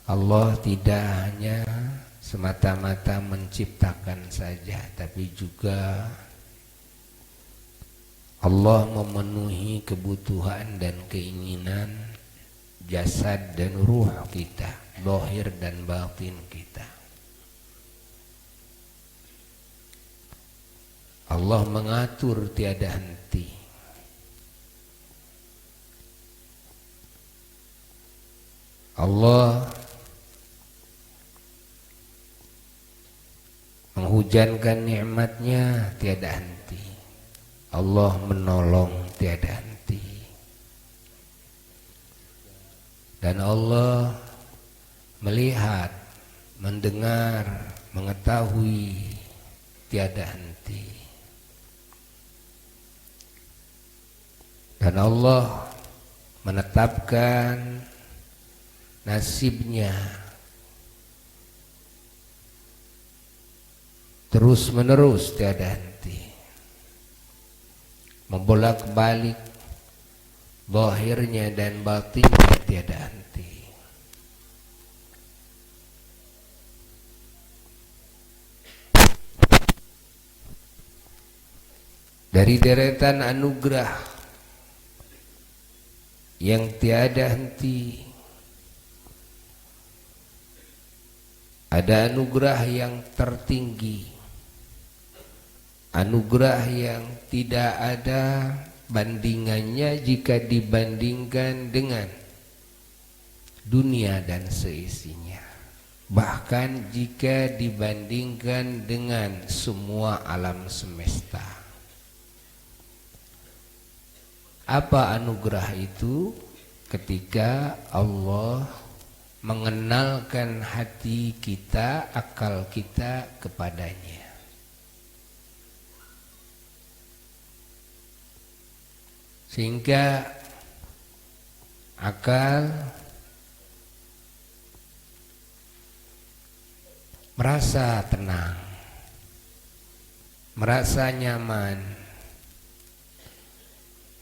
Allah tidak hanya semata-mata menciptakan saja, tapi juga Allah memenuhi kebutuhan dan keinginan jasad dan ruh kita, zahir dan batin kita. Allah mengatur tiada henti. Allah menghujankan nikmatnya tiada henti. Allah menolong tiada henti. Dan Allah melihat, mendengar, mengetahui tiada henti. Dan Allah menetapkan nasibnya terus menerus tiada henti, membolak-balik zahirnya dan batinnya tiada henti. Dari deretan anugerah yang tiada henti, ada anugerah yang tertinggi, anugerah yang tidak ada bandingannya jika dibandingkan dengan dunia dan seisinya, bahkan jika dibandingkan dengan semua alam semesta. Apa anugerah itu? Ketika Allah mengenalkan hati kita, akal kita kepadanya. Sehingga akal merasa tenang, merasa nyaman,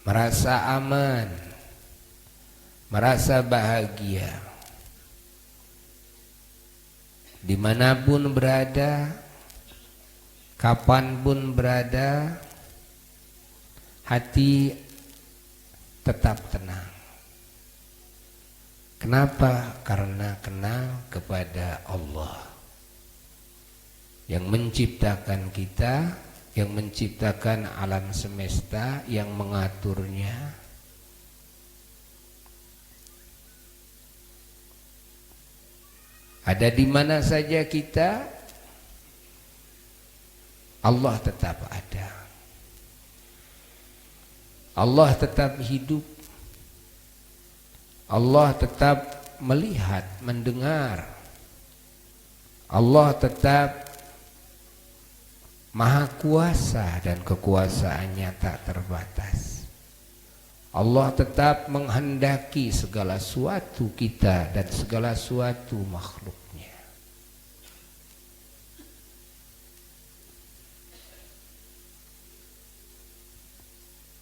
merasa aman, merasa bahagia. Dimanapun berada, kapanpun berada, hati tetap tenang. Kenapa? Karena kenal kepada Allah yang menciptakan kita, yang menciptakan alam semesta, yang mengaturnya. Ada di mana saja kita, Allah tetap ada. Allah tetap hidup. Allah tetap melihat, mendengar. Allah tetap Maha Kuasa dan kekuasaannya tak terbatas. Allah tetap menghendaki segala sesuatu kita dan segala sesuatu makhluknya.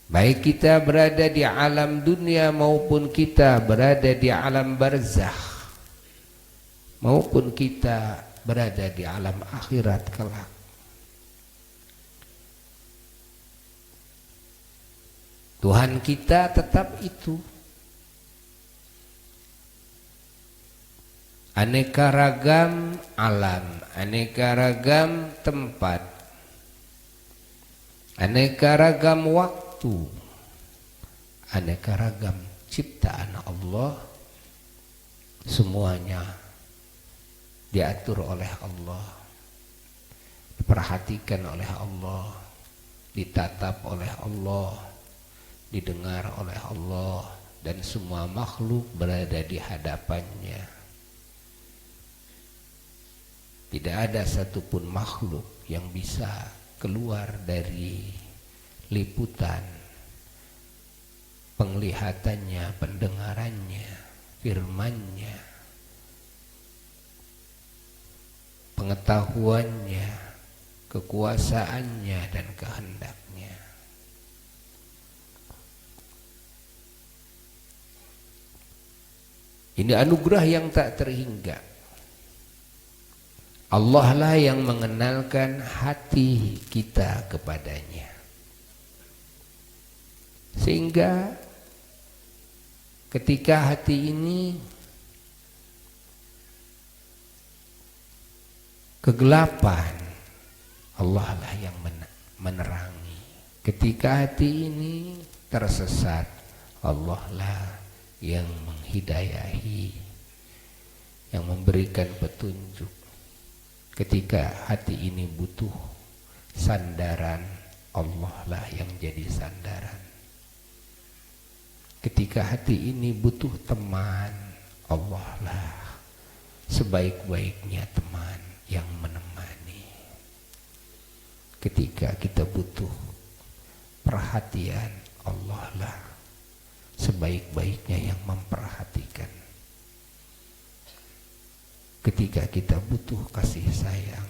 Baik kita berada di alam dunia maupun kita berada di alam barzakh, maupun kita berada di alam akhirat kelak. Tuhan kita tetap itu. Aneka ragam alam, aneka ragam tempat, aneka ragam waktu, aneka ragam ciptaan Allah, semuanya diatur oleh Allah, diperhatikan oleh Allah, ditatap oleh Allah, didengar oleh Allah, dan semua makhluk berada di hadapannya. Tidak ada satupun makhluk yang bisa keluar dari liputan penglihatannya, pendengarannya, firmannya, pengetahuannya, kekuasaannya, dan kehendaknya. Ini anugerah yang tak terhingga. Allah lah yang mengenalkan hati kita kepadanya. Sehingga ketika hati ini kegelapan, Allah lah yang menerangi. Ketika hati ini tersesat, Allah lah yang menghidayahi, yang memberikan petunjuk. Ketika hati ini butuh sandaran, Allah lah yang jadi sandaran. Ketika hati ini butuh teman, Allah lah sebaik-baiknya teman yang menemani. Ketika kita butuh perhatian, Allah lah sebaik-baiknya yang memperhatikan. Ketika kita butuh kasih sayang,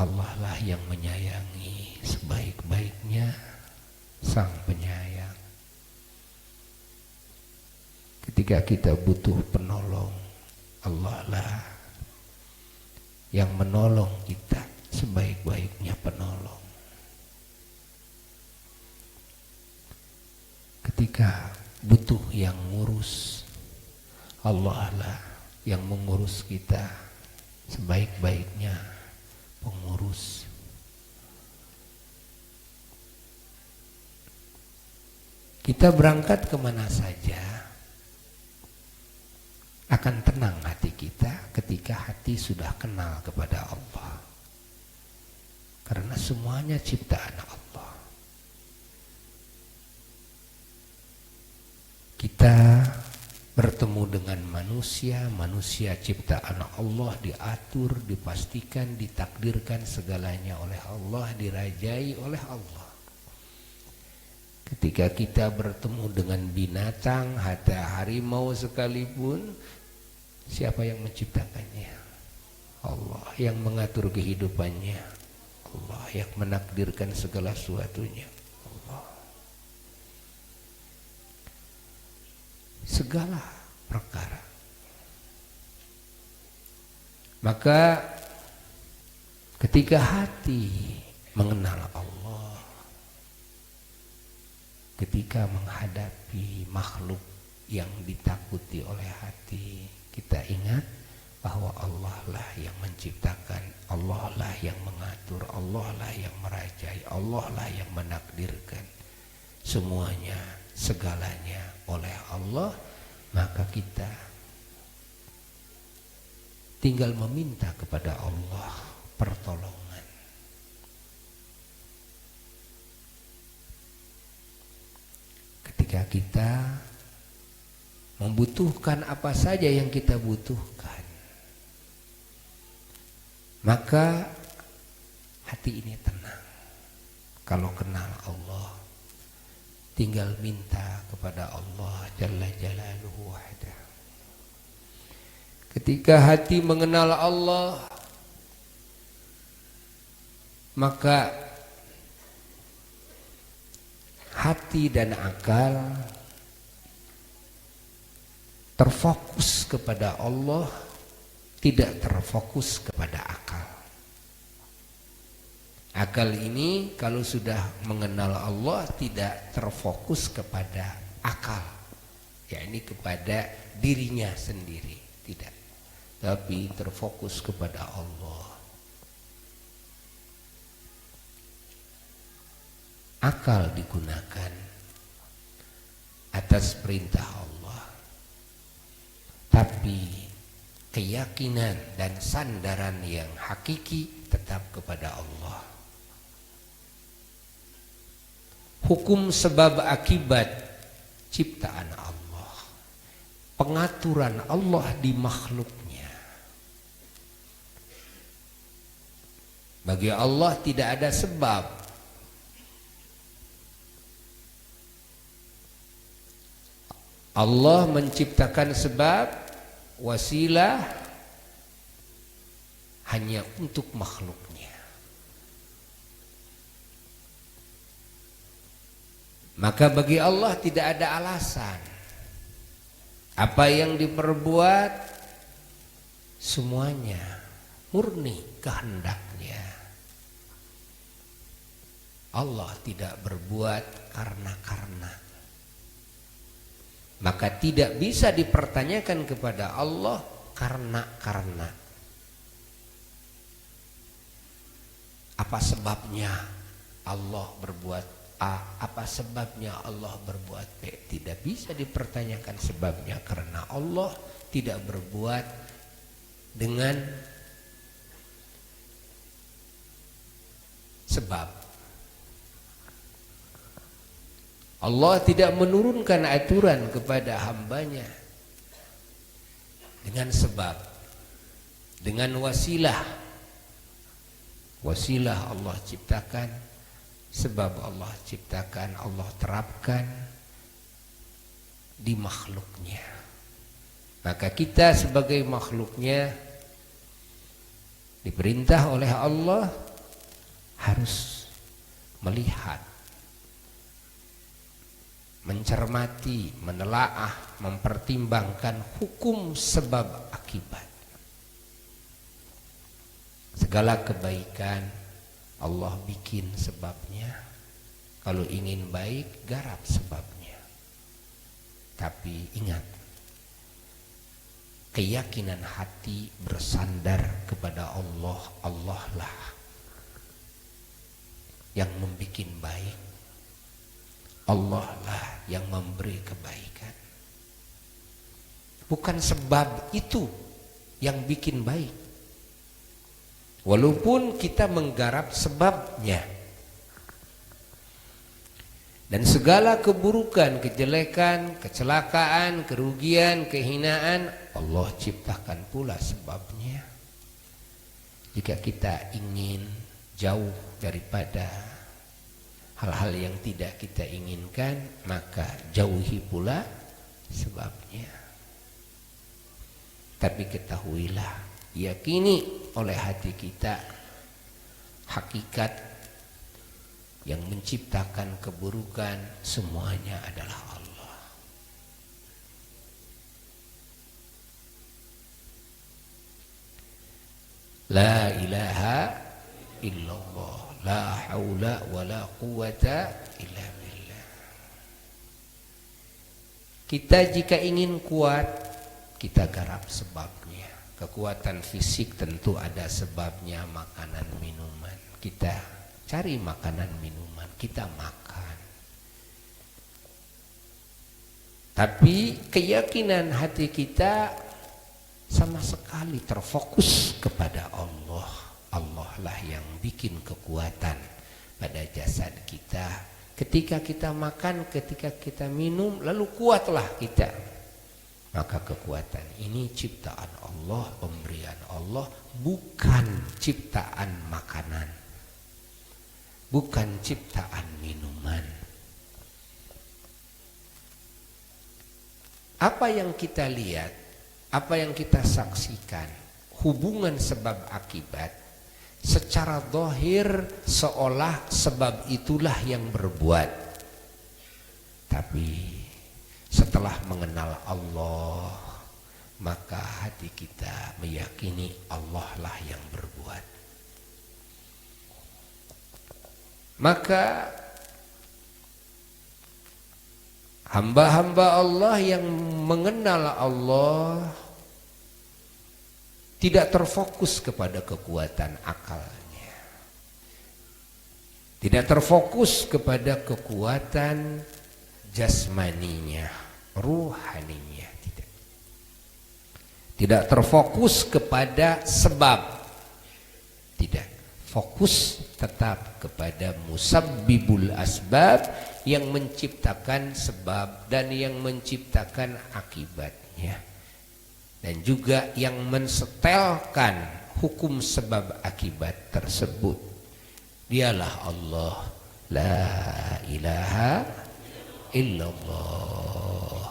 Allah lah yang menyayangi sebaik-baiknya Sang Penyayang. Ketika kita butuh penolong, Allah lah yang menolong kita sebaik-baiknya penolong. Ketika butuh yang ngurus, Allah lah yang mengurus kita sebaik-baiknya pengurus. Kita berangkat kemana saja, akan tenang hati kita ketika hati sudah kenal kepada Allah. Karena semuanya ciptaan Allah. Kita bertemu dengan manusia, manusia ciptaan Allah, diatur, dipastikan, ditakdirkan segalanya oleh Allah, dirajai oleh Allah. Ketika kita bertemu dengan binatang, hatta harimau sekalipun, siapa yang menciptakannya? Allah. Yang mengatur kehidupannya, Allah. Yang menakdirkan segala sesuatunya, Allah. Segala perkara. Maka ketika hati mengenal Allah, ketika menghadapi makhluk yang ditakuti oleh hati, kita ingat bahwa Allah lah yang menciptakan, Allah lah yang mengatur, Allah lah yang merajai, Allah lah yang menakdirkan. Semuanya, segalanya oleh Allah. Maka kita tinggal meminta kepada Allah pertolongan. Ketika kita membutuhkan apa saja yang kita butuhkan, maka hati ini tenang. Kalau kenal Allah, tinggal minta kepada Allah Jalla Jalaluhu wahdah. Ketika hati mengenal Allah, maka hati dan akal terfokus kepada Allah, tidak terfokus kepada akal. Akal ini kalau sudah mengenal Allah tidak terfokus kepada akal, yakni kepada dirinya sendiri, tidak, tapi terfokus kepada Allah. Akal digunakan atas perintah Allah, tapi keyakinan dan sandaran yang hakiki tetap kepada Allah. Hukum sebab akibat ciptaan Allah, pengaturan Allah di makhluknya. Bagi Allah tidak ada sebab. Allah menciptakan sebab, wasilah hanya untuk makhluknya. Maka bagi Allah tidak ada alasan Apa yang diperbuat semuanya murni kehendaknya. Allah tidak berbuat karena. Maka tidak bisa dipertanyakan kepada Allah karena. Apa sebabnya Allah berbuat A? Apa sebabnya Allah berbuat B? Tidak bisa dipertanyakan sebabnya karena Allah tidak berbuat dengan sebab. Allah tidak menurunkan aturan kepada hambanya dengan sebab, dengan wasilah. Wasilah Allah ciptakan, sebab Allah ciptakan, Allah terapkan di makhluknya. Maka kita sebagai makhluknya diperintah oleh Allah harus melihat, mencermati, menelaah, mempertimbangkan hukum sebab akibat. Segala kebaikan Allah bikin sebabnya. Kalau ingin baik, garap sebabnya. Tapi ingat, keyakinan hati bersandar kepada Allah. Allah lah yang membikin baik, Allah lah yang memberi kebaikan. Bukan sebab itu yang bikin baik, walaupun kita menggarap sebabnya. Dan segala keburukan, kejelekan, kecelakaan, kerugian, kehinaan, Allah ciptakan pula sebabnya. Jika kita ingin jauh daripada hal-hal yang tidak kita inginkan, maka jauhi pula sebabnya. Tapi ketahuilah, yakini oleh hati kita, hakikat yang menciptakan keburukan semuanya adalah Allah. La ilaha illallah, la haula wa la quwata illa billah. Kita jika ingin kuat, kita garap sebabnya. Kekuatan fisik tentu ada sebabnya, makanan minuman. Kita cari makanan minuman, kita makan. Tapi keyakinan hati kita sama sekali terfokus kepada Allah. Allah lah yang bikin kekuatan pada jasad kita. Ketika kita makan, ketika kita minum, lalu kuatlah kita. Maka kekuatan ini ciptaan Allah, pemberian Allah, bukan ciptaan makanan, bukan ciptaan minuman. Apa yang kita lihat, apa yang kita saksikan, hubungan sebab akibat, secara zahir seolah sebab itulah yang berbuat. Tapi setelah mengenal Allah, maka hati kita meyakini Allah lah yang berbuat. Maka hamba-hamba Allah yang mengenal Allah tidak terfokus kepada kekuatan akalnya, tidak terfokus kepada kekuatan jasmaninya, ruhaninya, tidak terfokus kepada sebab, tidak, fokus tetap kepada musabbibul asbab, yang menciptakan sebab dan yang menciptakan akibatnya, dan juga yang mensetelkan hukum sebab akibat tersebut. Dialah Allah, la ilaha illallah.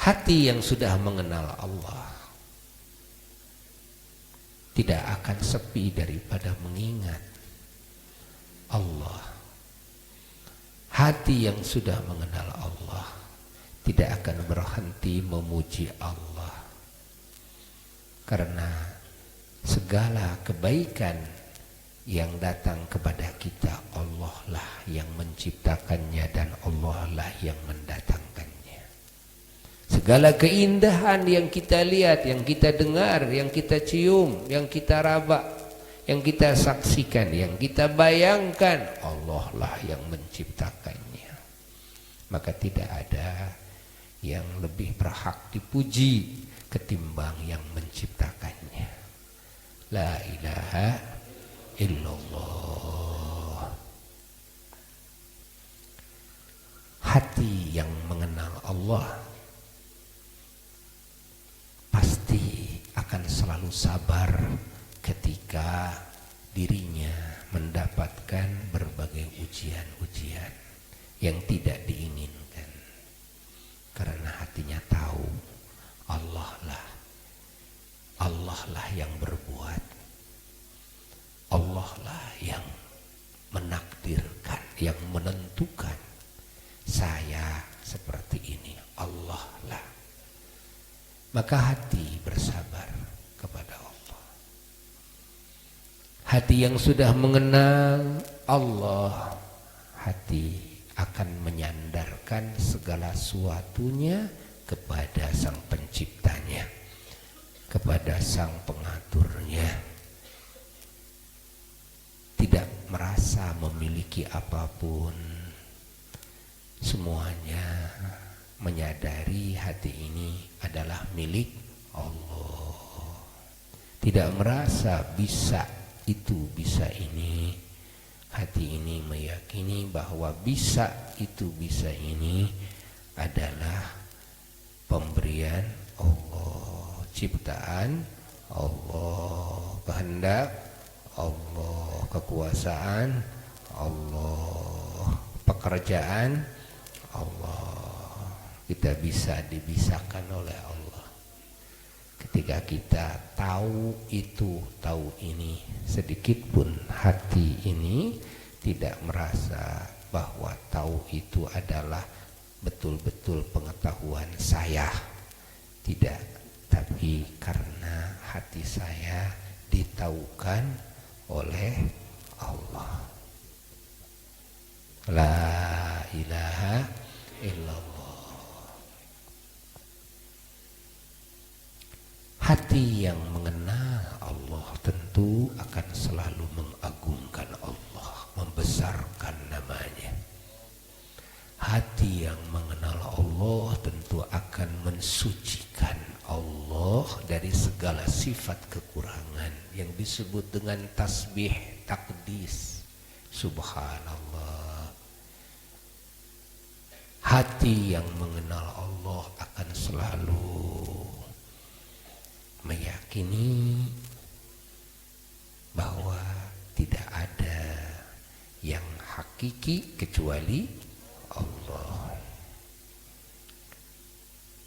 Hati yang sudah mengenal Allah tidak akan sepi daripada mengingat Allah. hati yang sudah mengenal Allah tidak akan berhenti memuji Allah, karena segala kebaikan yang datang kepada kita Allah lah yang menciptakannya dan Allah lah yang mendatangkannya. Segala keindahan yang kita lihat, yang kita dengar, yang kita cium, yang kita raba, yang kita saksikan, yang kita bayangkan, Allah lah yang menciptakannya. Maka tidak ada yang lebih berhak dipuji ketimbang yang menciptakannya. La ilaha illallah. Hati yang mengenal Allah pasti akan selalu sabar ketika dirinya mendapatkan berbagai ujian-ujian yang tidak diinginkan. Karena hatinya tahu Allah lah yang berbuat, Allah lah yang menakdirkan, yang menentukan saya seperti ini, Allah lah. Maka hati bersabar kepada Allah. Hati yang sudah mengenal Allah, hati akan menyandarkan segala sesuatunya kepada Sang Penciptanya, kepada Sang Pengaturnya. Tidak merasa memiliki apapun, semuanya menyadari hati ini adalah milik Allah. Tidak merasa bisa itu, bisa ini. Hati ini meyakini bahwa bisa itu, bisa ini adalah pemberian Allah, ciptaan Allah, kehendak Allah, kekuasaan Allah, pekerjaan Allah. Kita bisa dibisakan oleh Allah. Ketika kita tahu itu, tahu ini, sedikit pun hati ini tidak merasa bahwa tahu itu adalah betul-betul pengetahuan saya. Tidak, tapi karena hati saya ditaukan oleh Allah. La ilaha illallah. Hati yang mengenal Allah tentu akan selalu mengagungkan Allah, membesarkan namanya. Hati yang mengenal Allah tentu akan mensucikan Allah dari segala sifat kekurangan yang disebut dengan tasbih, takdis, subhanallah. Hati yang mengenal Allah akan selalu meyakini bahwa tidak ada yang hakiki kecuali Allah.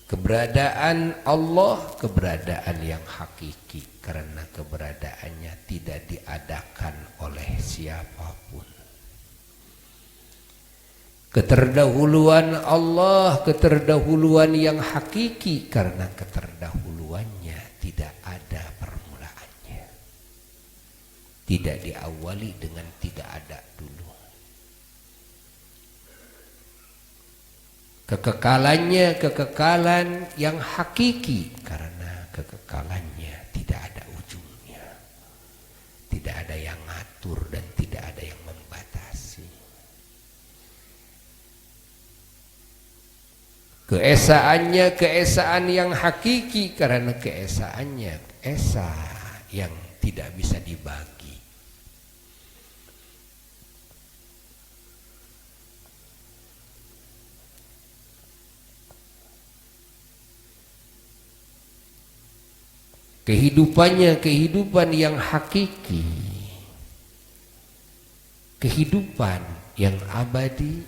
Keberadaan Allah, keberadaan yang hakiki, karena keberadaannya tidak diadakan oleh siapapun. Keterdahuluan Allah, keterdahuluan yang hakiki, karena keterdahuluannya tidak ada permulaannya. Tidak diawali dengan tidak ada dulu. Kekekalannya kekekalan yang hakiki, karena kekekalannya tidak ada ujungnya. Tidak ada yang ngatur dan tidak ada yang membatasi. Keesaannya keesaan yang hakiki, karena keesaannya esa yang tidak bisa dibagi. Kehidupannya kehidupan yang hakiki, kehidupan yang abadi,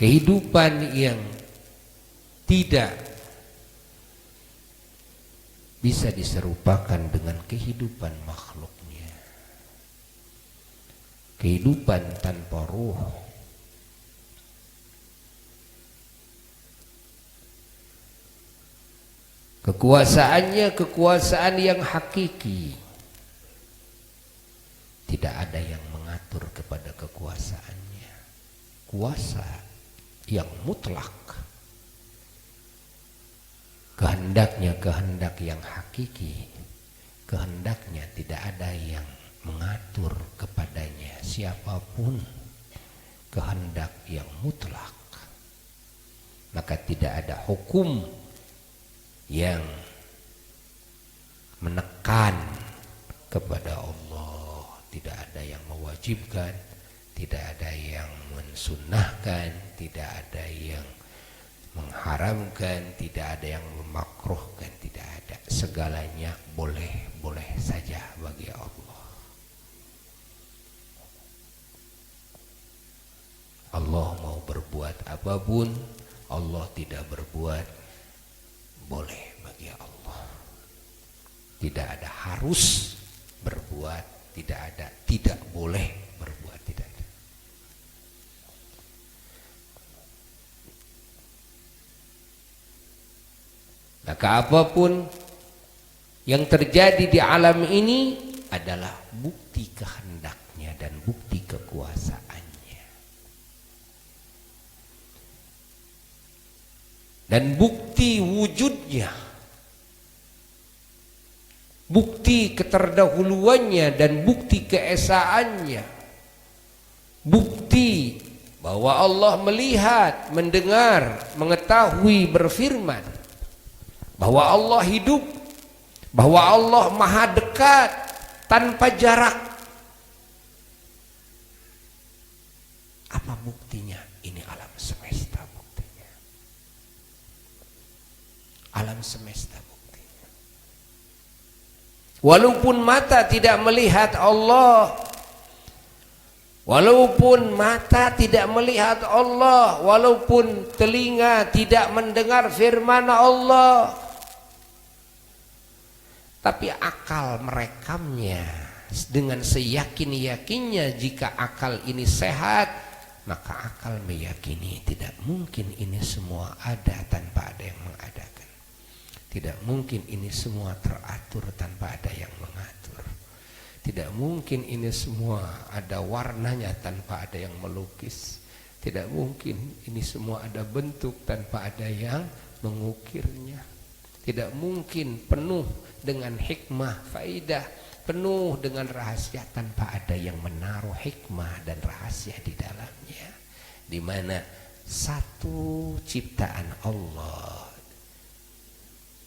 kehidupan yang tidak bisa diserupakan dengan kehidupan makhluknya. kehidupan tanpa ruh. Kekuasaannya kekuasaan yang hakiki. Tidak ada yang mengatur kepada kekuasaannya. Kuasa yang mutlak. Kehendaknya kehendak yang hakiki. Kehendaknya tidak ada yang mengatur kepadanya siapapun. Kehendak yang mutlak. Maka tidak ada hukum yang menekan kepada Allah. Tidak ada yang mewajibkan, tidak ada yang mensunnahkan, tidak ada yang mengharamkan, tidak ada yang memakruhkan, tidak ada. Segalanya boleh-boleh saja bagi Allah. Allah mau berbuat apapun, Allah tidak berbuat, boleh bagi Allah. Tidak ada harus berbuat, tidak ada tidak boleh berbuat, tidak ada. Maka apapun yang terjadi di alam ini adalah bukti kehendaknya dan bukti kekuasaannya. Dan bukti wujudnya, bukti keterdahuluannya dan bukti keesaannya, bukti bahwa Allah melihat, mendengar, mengetahui, berfirman, bahwa Allah hidup, bahwa Allah maha dekat tanpa jarak. Apa buktinya? Ini alam semesta. Alam semesta buktinya. Walaupun mata tidak melihat Allah, walaupun mata tidak melihat Allah, walaupun telinga tidak mendengar firman Allah, tapi akal merekamnya dengan seyakin-yakinnya. Jika akal ini sehat, maka akal meyakini tidak mungkin ini semua ada tanpa ada yang mengadakan. Tidak mungkin ini semua teratur tanpa ada yang mengatur. Tidak mungkin ini semua ada warnanya tanpa ada yang melukis. Tidak mungkin ini semua ada bentuk tanpa ada yang mengukirnya. Tidak mungkin penuh dengan hikmah, faidah, penuh dengan rahasia tanpa ada yang menaruh hikmah dan rahasia di dalamnya. Di mana satu ciptaan Allah,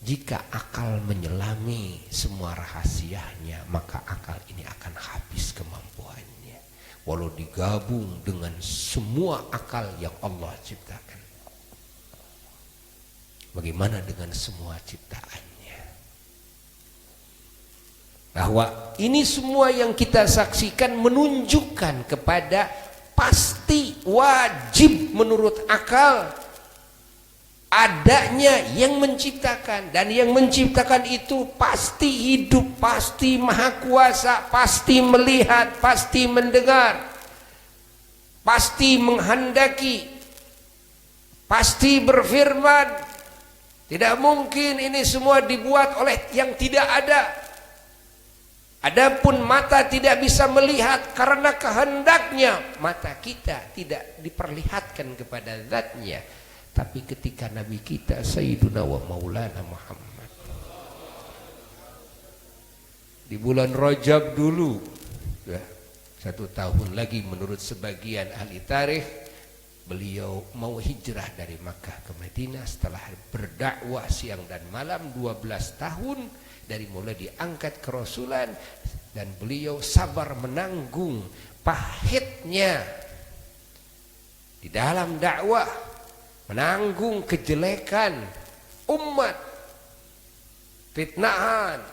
jika akal menyelami semua rahasianya, maka akal ini akan habis kemampuannya. Walau digabung dengan semua akal yang Allah ciptakan. Bagaimana dengan semua ciptaannya? Bahwa ini semua yang kita saksikan menunjukkan kepada pasti wajib menurut akal adanya yang menciptakan, dan yang menciptakan itu pasti hidup, pasti maha kuasa, pasti melihat, pasti mendengar, pasti menghendaki, pasti berfirman. Tidak mungkin ini semua dibuat oleh yang tidak ada. Adapun mata tidak bisa melihat karena kehendaknya, mata kita tidak diperlihatkan kepada zatnya. Tapi ketika Nabi kita Sayyiduna wa Maulana Muhammad di bulan Rajab dulu, 1 tahun lagi menurut sebagian ahli tarikh, beliau mau hijrah dari Makkah ke Madinah setelah berdakwah siang dan malam 12 tahun dari mulai diangkat kerasulan, dan beliau sabar menanggung pahitnya di dalam dakwah, menanggung kejelekan umat, fitnahan,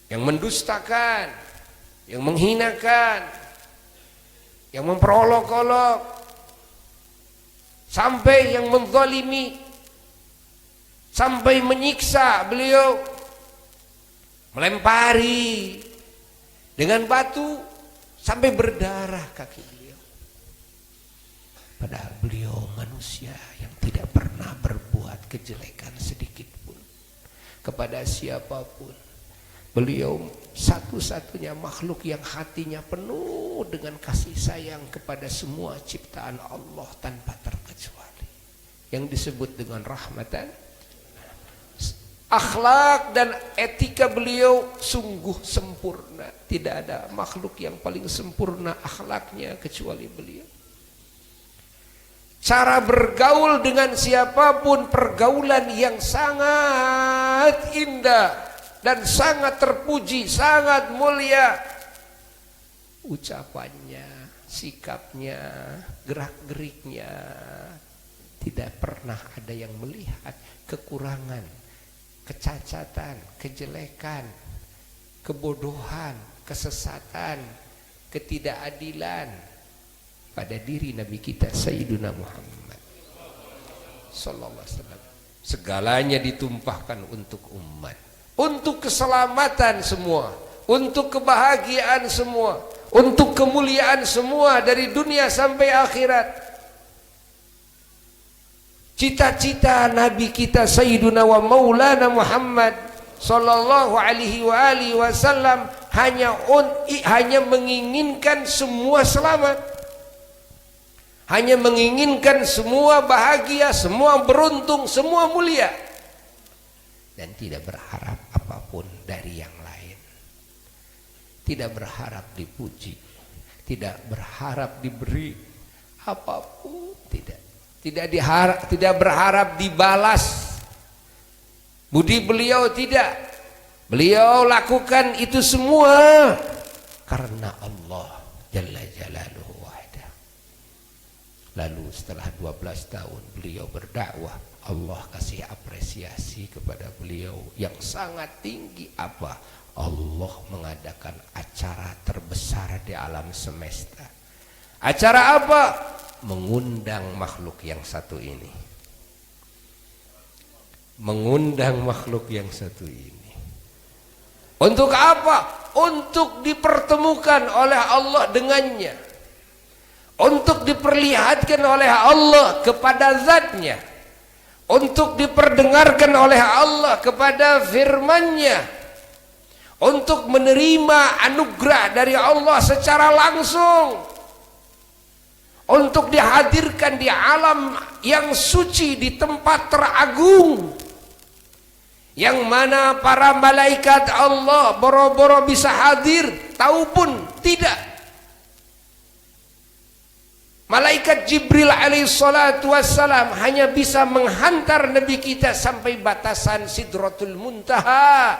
yang mendustakan, yang menghinakan, yang memperolok-olok, sampai yang menzalimi, sampai menyiksa beliau, melempari dengan batu sampai berdarah kaki beliau. Padahal beliau manusia yang tidak pernah berbuat kejelekan sedikit pun kepada siapapun. Beliau satu-satunya makhluk yang hatinya penuh dengan kasih sayang kepada semua ciptaan Allah tanpa terkecuali, yang disebut dengan rahmatan. Akhlak dan etika beliau sungguh sempurna. Tidak ada makhluk yang paling sempurna akhlaknya kecuali beliau. Cara bergaul dengan siapapun pergaulan yang sangat indah dan sangat terpuji, sangat mulia. Ucapannya, sikapnya, gerak-geriknya, tidak pernah ada yang melihat kekurangan, kecacatan, kejelekan, kebodohan, kesesatan, ketidakadilan pada diri Nabi kita Sayyiduna Muhammad sallallahu alaihi wasallam. Segalanya ditumpahkan untuk umat, untuk keselamatan semua, untuk kebahagiaan semua, untuk kemuliaan semua dari dunia sampai akhirat. Cita-cita Nabi kita Sayyiduna wa Maulana Muhammad sallallahu alaihi wasallam hanya menginginkan semua selamat, hanya menginginkan semua bahagia, semua beruntung, semua mulia, dan tidak berharap apapun dari yang lain. Tidak berharap dipuji, tidak berharap diberi apapun, tidak berharap dibalas budi beliau, tidak. Beliau lakukan itu semua karena Allah Jalla Jalaluhu. Lalu setelah 12 tahun beliau berdakwah, Allah kasih apresiasi kepada beliau yang sangat tinggi. Apa? Allah mengadakan acara terbesar di alam semesta. Acara apa? Mengundang makhluk yang satu ini. Mengundang makhluk yang satu ini. Untuk apa? Untuk dipertemukan oleh Allah dengannya. Untuk diperlihatkan oleh Allah kepada zatnya, untuk diperdengarkan oleh Allah kepada firman-Nya, untuk menerima anugerah dari Allah secara langsung, untuk dihadirkan di alam yang suci, di tempat teragung, yang mana para malaikat Allah boro-boro bisa hadir, tahu pun tidak. Malaikat Jibril alaihissalatu wassalam hanya bisa menghantar Nabi kita sampai batasan Sidratul Muntaha.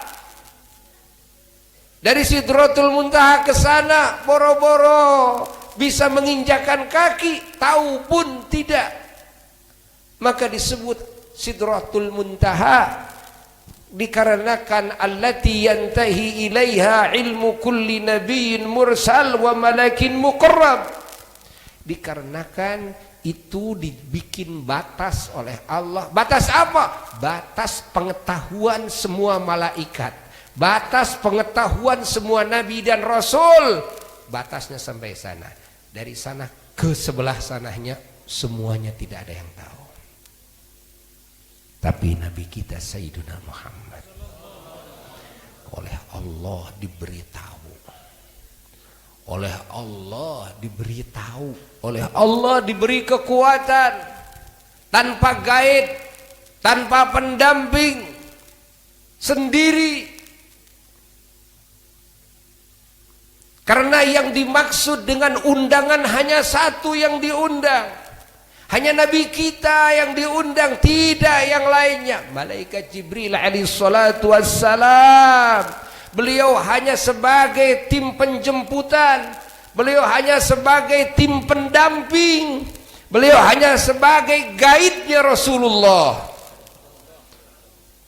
Dari Sidratul Muntaha ke sana boro-boro bisa menginjakan kaki, tahu pun tidak. Maka disebut Sidratul Muntaha dikarenakan allati yantahi ilaiha ilmu kulli nabiyyin mursal wa malakin muqarrab. Dikarenakan itu dibikin batas oleh Allah. Batas apa? Batas pengetahuan semua malaikat, batas pengetahuan semua nabi dan rasul. Batasnya sampai sana. Dari sana ke sebelah sananya semuanya tidak ada yang tahu. Tapi Nabi kita Sayyiduna Muhammad oleh Allah diberitahu, oleh Allah diberitahu, oleh Allah diberi kekuatan, tanpa guide, tanpa pendamping, sendiri. Karena yang dimaksud dengan undangan hanya satu yang diundang, hanya Nabi kita yang diundang, tidak yang lainnya. Malaikat Jibril alaihissalatu wassalam, beliau hanya sebagai tim penjemputan, beliau hanya sebagai tim pendamping, beliau hanya sebagai guide-nya Rasulullah.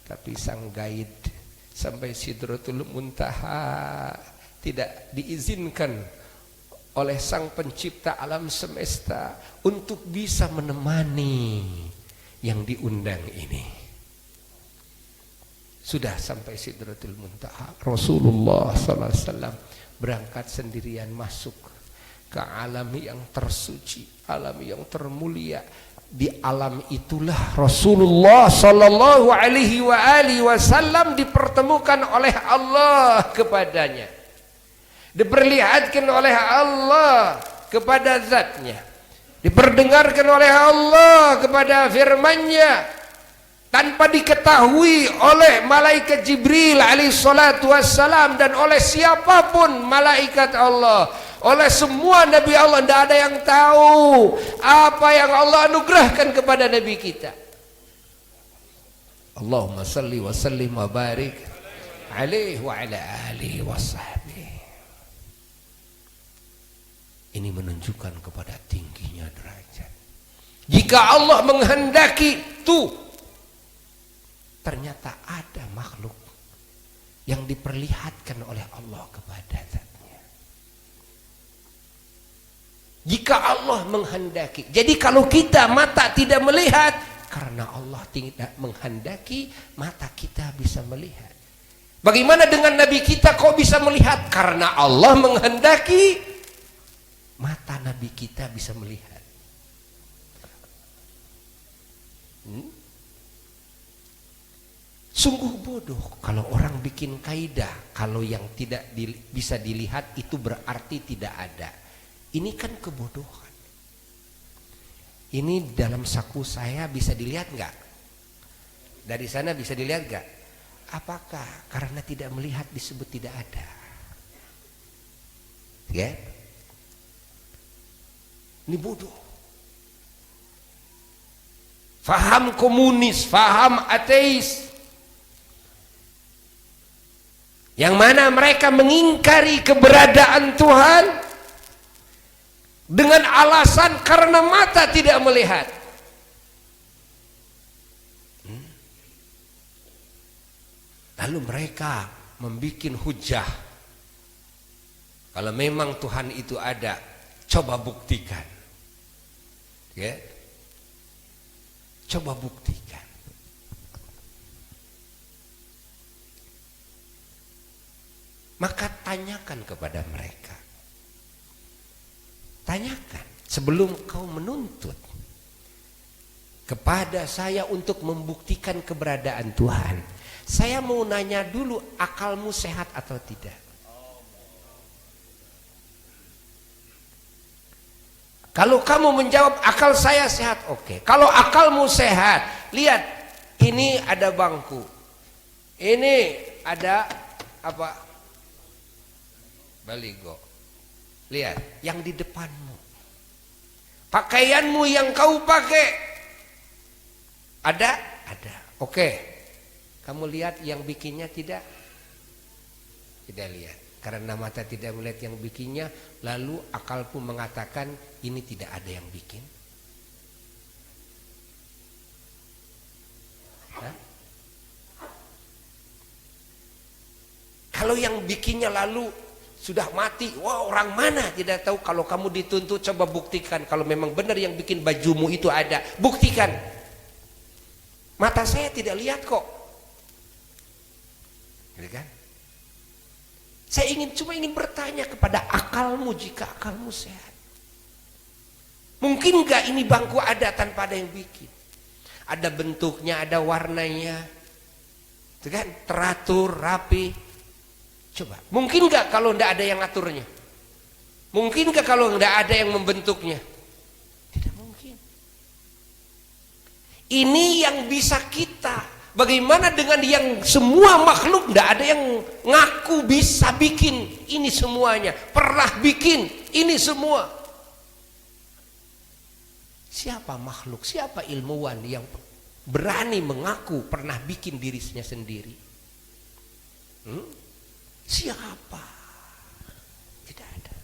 Tapi sang guide sampai Sidratul Muntaha tidak diizinkan oleh sang pencipta alam semesta untuk bisa menemani yang diundang ini. Sudah sampai Sidratul Muntaha, Rasulullah sallallahu alaihi wasallam berangkat sendirian masuk ke alam yang tersuci, alam yang termulia. Di alam itulah Rasulullah sallallahu alaihi wasallam dipertemukan oleh Allah kepadanya, diperlihatkan oleh Allah kepada zatnya, diperdengarkan oleh Allah kepada firman-Nya, tanpa diketahui oleh malaikat Jibril alaihi salatu wassalam dan oleh siapapun malaikat Allah, oleh semua Nabi Allah. Tidak ada yang tahu apa yang Allah anugerahkan kepada Nabi kita. Allahumma salli wa sallim wa barik alaihi wa ala alihi wa sahbihi. Ini menunjukkan kepada tingginya derajat. Jika Allah menghendaki tuh, ternyata ada makhluk yang diperlihatkan oleh Allah kepada zatnya. Jika Allah menghendaki. Jadi kalau kita mata tidak melihat, karena Allah tidak menghendaki, mata kita bisa melihat. Bagaimana dengan Nabi kita kok bisa melihat? Karena Allah menghendaki, mata Nabi kita bisa melihat. Sungguh bodoh kalau orang bikin kaidah kalau yang tidak bisa dilihat itu berarti tidak ada. Ini kan kebodohan. Ini dalam saku saya bisa dilihat nggak? Dari sana bisa dilihat nggak? Apakah karena tidak melihat disebut tidak ada? Ya? Ini bodoh. Faham komunis, faham ateis, yang mana mereka mengingkari keberadaan Tuhan dengan alasan karena mata tidak melihat. Lalu mereka membuat hujah. Kalau memang Tuhan itu ada, coba buktikan. Ya. Coba buktikan. Maka tanyakan kepada mereka. Tanyakan sebelum kau menuntut kepada saya untuk membuktikan keberadaan Tuhan. Saya mau nanya dulu, akalmu sehat atau tidak? Kalau kamu menjawab akal saya sehat, oke. Kalau akalmu sehat, lihat ini ada bangku, ini ada apa? Baligo. Lihat yang di depanmu. Pakaianmu yang kau pakai ada? Ada. Oke. Kamu lihat yang bikinnya tidak? Tidak lihat. Karena mata tidak melihat yang bikinnya, lalu akal pun mengatakan ini tidak ada yang bikin. Hah? Kalau yang bikinnya lalu sudah mati, wah orang mana tidak tahu. Kalau kamu dituntut, coba buktikan. Kalau memang benar yang bikin bajumu itu ada, buktikan. Mata saya tidak lihat kok, gitu kan? Saya cuma ingin bertanya kepada akalmu, jika akalmu sehat. Mungkin nggak ini bangku ada tanpa ada yang bikin? Ada bentuknya, ada warnanya, itu kan? Teratur, rapi. Coba, mungkin nggak kalau nggak ada yang aturnya? Mungkin nggak kalau nggak ada yang membentuknya? Tidak mungkin. Ini yang bisa kita. Bagaimana dengan yang semua makhluk nggak ada yang ngaku bisa bikin ini semuanya, pernah bikin ini semua? Siapa makhluk, siapa ilmuwan yang berani mengaku pernah bikin dirinya sendiri? Siapa? Tidak ada.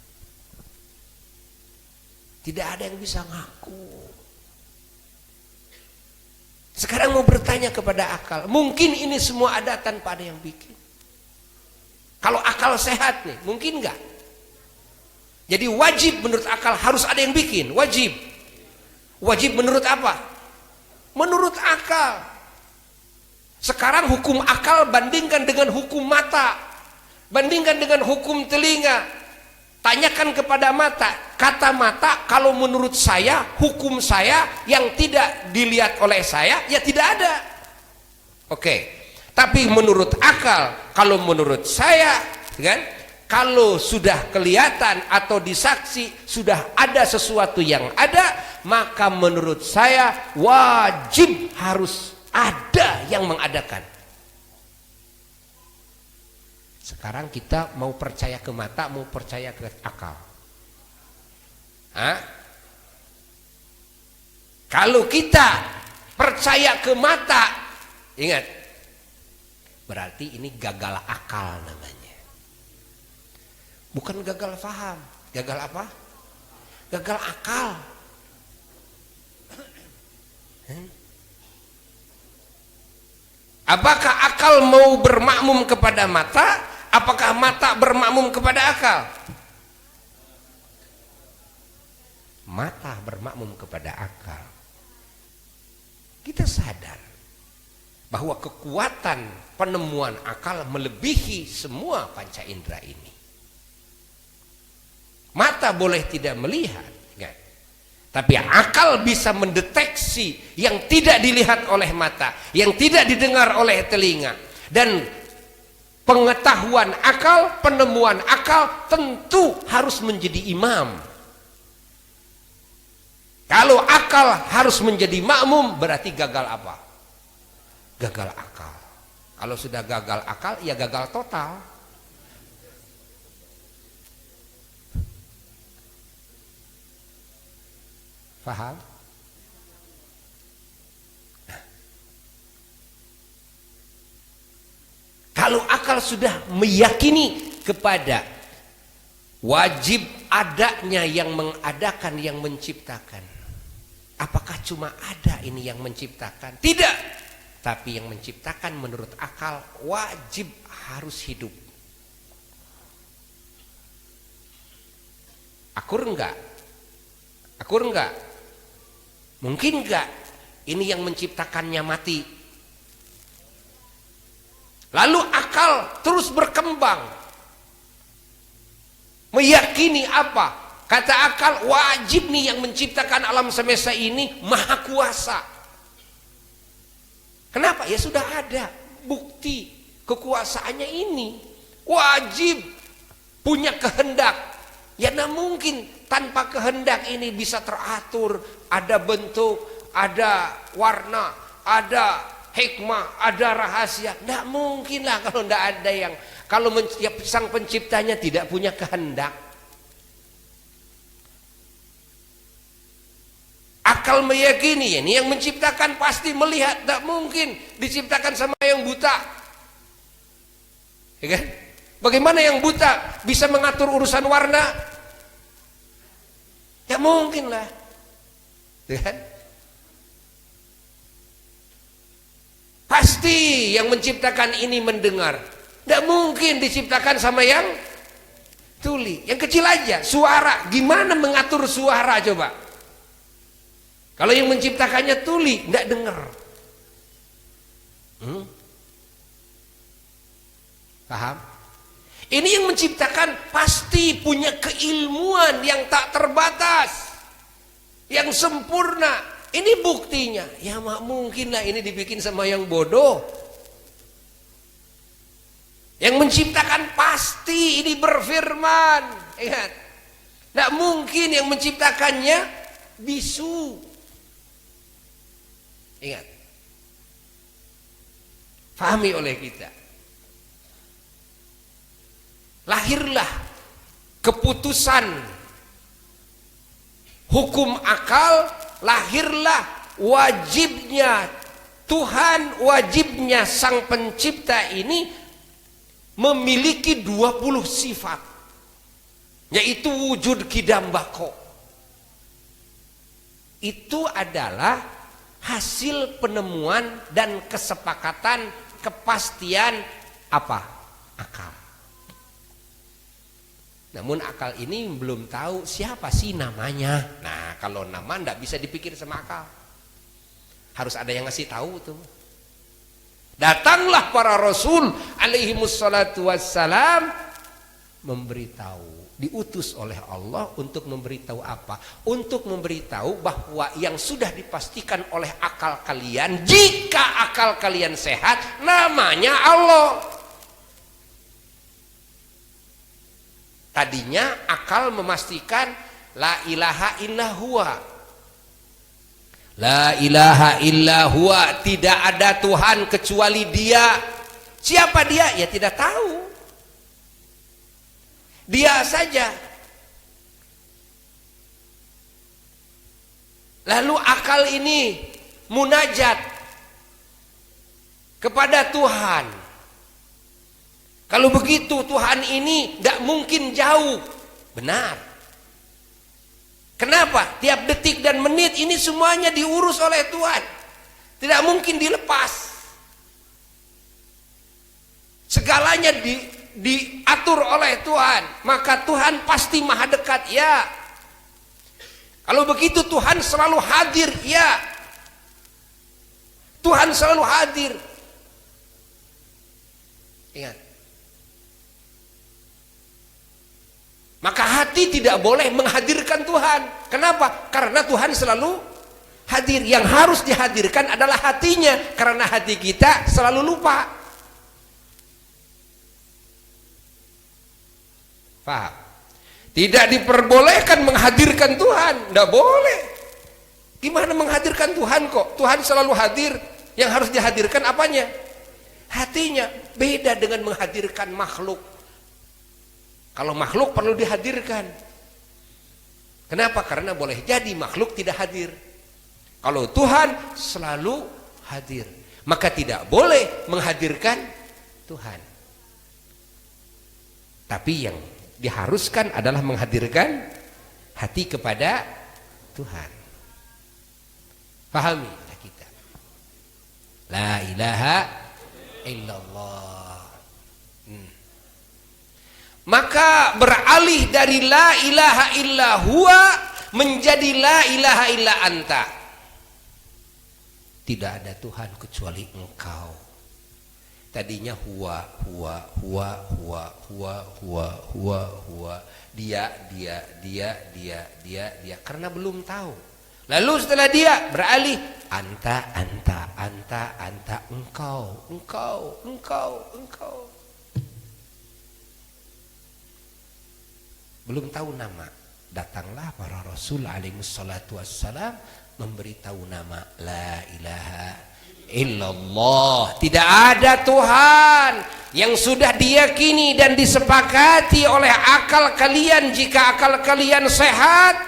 Tidak ada yang bisa ngaku. Sekarang mau bertanya kepada akal, mungkin ini semua ada tanpa ada yang bikin? Kalau akal sehat nih, mungkin enggak? Jadi wajib menurut akal harus ada yang bikin, wajib. Wajib menurut apa? Menurut akal. Sekarang hukum akal bandingkan dengan hukum mata. Bandingkan dengan hukum telinga. Tanyakan kepada mata. Kata mata, kalau menurut saya, hukum saya yang tidak dilihat oleh saya, ya tidak ada. Oke. Tapi menurut akal, kalau menurut saya, kan, kalau sudah kelihatan atau disaksi sudah ada sesuatu yang ada, maka menurut saya wajib harus ada yang mengadakan. Sekarang kita mau percaya ke mata, mau percaya ke akal. Hah? Kalau kita percaya ke mata, ingat, berarti ini gagal akal namanya. Bukan gagal faham. Gagal apa? Gagal akal. Apakah akal mau bermakmum kepada mata? Apakah mata bermakmum kepada akal? Mata bermakmum kepada akal. Kita sadar bahwa kekuatan penemuan akal melebihi semua panca indera ini. Mata boleh tidak melihat, ya, tapi akal bisa mendeteksi yang tidak dilihat oleh mata, yang tidak didengar oleh telinga. Dan pengetahuan akal, penemuan akal tentu harus menjadi imam. Kalau akal harus menjadi makmum, berarti gagal apa? Gagal akal. Kalau sudah gagal akal, ya gagal total. Paham? Kalau akal sudah meyakini kepada wajib adanya yang mengadakan, yang menciptakan, apakah cuma ada ini yang menciptakan? Tidak. Tapi yang menciptakan menurut akal wajib harus hidup. Akur enggak? Akur enggak? Mungkin enggak ini yang menciptakannya mati? Lalu akal terus berkembang, meyakini apa? Kata akal, wajib nih yang menciptakan alam semesta ini maha kuasa. Kenapa? Ya sudah ada bukti kekuasaannya ini. Wajib punya kehendak. Ya tidak mungkin tanpa kehendak ini bisa teratur. Ada bentuk, ada warna, ada hikmah, ada rahasia. Tidak mungkin lah kalau tidak ada yang, kalau sang penciptanya tidak punya kehendak. Akal meyakini ini yang menciptakan pasti melihat. Tidak mungkin diciptakan sama yang buta, ya kan? Bagaimana yang buta bisa mengatur urusan warna? Ya mungkin lah, ya kan? Pasti yang menciptakan ini mendengar. Tidak mungkin diciptakan sama yang tuli. Yang kecil aja, suara. Gimana mengatur suara coba? Kalau yang menciptakannya tuli, tidak dengar. Paham? Ini yang menciptakan pasti punya keilmuan yang tak terbatas, yang sempurna. Ini buktinya. Ya mak mungkin lah ini dibikin sama yang bodoh. Yang menciptakan pasti ini berfirman. Ingat, tidak mungkin yang menciptakannya bisu. Ingat, fahami oleh kita. Lahirlah keputusan hukum akal, lahirlah wajibnya Tuhan, wajibnya sang pencipta ini memiliki 20 sifat, yaitu wujud kidam bako. Itu adalah hasil penemuan dan kesepakatan, kepastian apa? Akal. Namun akal ini belum tahu siapa sih namanya. Nah, kalau nama tidak bisa dipikir sama akal. Harus ada yang ngasih tahu tuh. Datanglah para rasul alaihi wassalatu wassalam memberitahu, diutus oleh Allah untuk memberitahu apa? Untuk memberitahu bahwa yang sudah dipastikan oleh akal kalian, jika akal kalian sehat, namanya Allah. Tadinya akal memastikan la ilaha illa huwa. La ilaha illa huwa, tidak ada Tuhan kecuali Dia. Siapa Dia? Ya tidak tahu. Dia saja. Lalu akal ini munajat kepada Tuhan. Kalau begitu Tuhan ini tidak mungkin jauh. Benar. Kenapa? Tiap detik dan menit ini semuanya diurus oleh Tuhan. Tidak mungkin dilepas. Segalanya diatur oleh Tuhan. Maka Tuhan pasti maha dekat, ya. Kalau begitu Tuhan selalu hadir, ya. Tuhan selalu hadir. Ingat. Maka hati tidak boleh menghadirkan Tuhan. Kenapa? Karena Tuhan selalu hadir. Yang harus dihadirkan adalah hatinya. Karena hati kita selalu lupa. Paham? Tidak diperbolehkan menghadirkan Tuhan. Tidak boleh. Gimana menghadirkan Tuhan kok? Tuhan selalu hadir. Yang harus dihadirkan apanya? Hatinya. Beda dengan menghadirkan makhluk. Kalau makhluk perlu dihadirkan. Kenapa? Karena boleh jadi makhluk tidak hadir. Kalau Tuhan selalu hadir, maka tidak boleh menghadirkan Tuhan. Tapi yang diharuskan adalah menghadirkan hati kepada Tuhan. Pahami kita. La ilaha illallah. Maka beralih dari la ilaha illa huwa menjadi la ilaha illa anta. Tidak ada Tuhan kecuali engkau. Tadinya huwa. Dia. Karena belum tahu. Lalu setelah dia beralih anta, engkau. Belum tahu nama. Datanglah para rasul alaihi wassalatu wassalam memberitahu nama la ilaha illallah. Tidak ada Tuhan yang sudah diyakini dan disepakati oleh akal kalian jika akal kalian sehat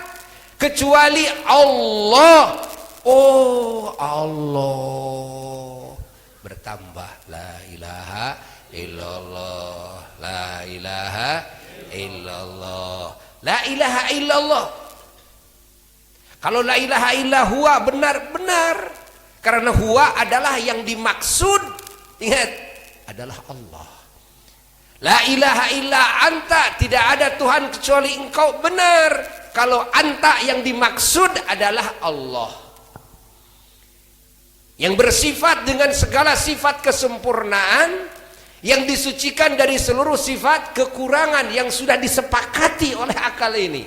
kecuali Allah. Oh Allah. Bertambah la ilaha illallah, la ilaha illallah, la ilaha illallah. Kalau la ilaha illa huwa benar-benar, karena huwa adalah yang dimaksud, ingat, adalah Allah. La ilaha illa anta, tidak ada Tuhan kecuali engkau, benar. Kalau anta yang dimaksud adalah Allah, yang bersifat dengan segala sifat kesempurnaan, yang disucikan dari seluruh sifat kekurangan yang sudah disepakati oleh akal ini.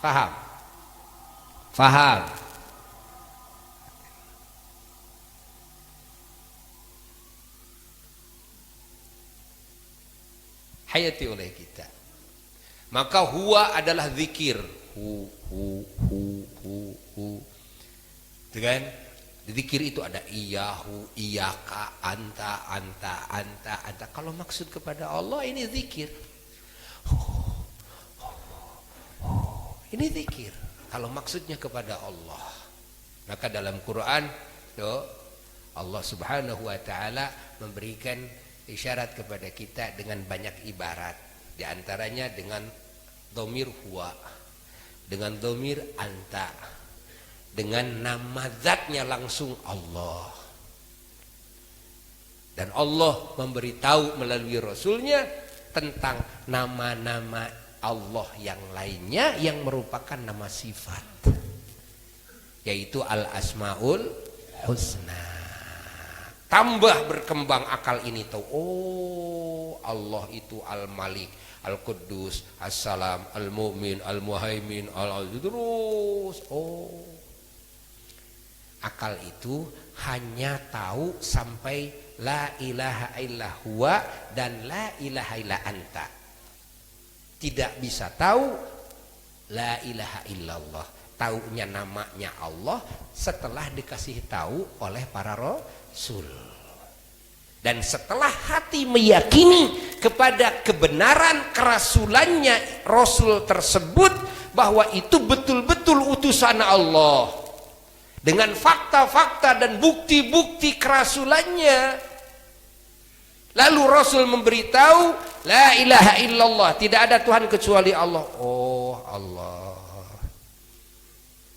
Faham? Faham? Hayati oleh kita. Maka huwa adalah zikir. Hu. Dengan zikir itu ada iyahu, iyaka, anta. Kalau maksud kepada Allah ini zikir. Ini zikir. Kalau maksudnya kepada Allah. Maka dalam Quran Allah Subhanahu wa taala memberikan isyarat kepada kita dengan banyak ibarat. Di antaranya dengan dhamir huwa, dengan dhamir anta, dengan nama zatnya langsung Allah. Dan Allah memberitahu melalui Rasulnya tentang nama-nama Allah yang lainnya yang merupakan nama sifat, yaitu Al-Asmaul Husna. tambah berkembang akal ini tahu, oh Allah itu Al-Malik, Al-Quddus, As-Salam, Al-Mu'min, Al-Muhaimin, Al-Aziz, terus. Oh, akal itu hanya tahu sampai la ilaha illa huwa dan la ilaha illa anta. Tidak bisa tahu la ilaha illallah, taunya namanya Allah setelah dikasih tahu oleh para rasul. Dan setelah hati meyakini kepada kebenaran kerasulannya rasul tersebut, bahwa itu betul-betul utusan Allah dengan fakta-fakta dan bukti-bukti kerasulannya, lalu rasul memberitahu la ilaha illallah, tidak ada Tuhan kecuali Allah. Oh Allah.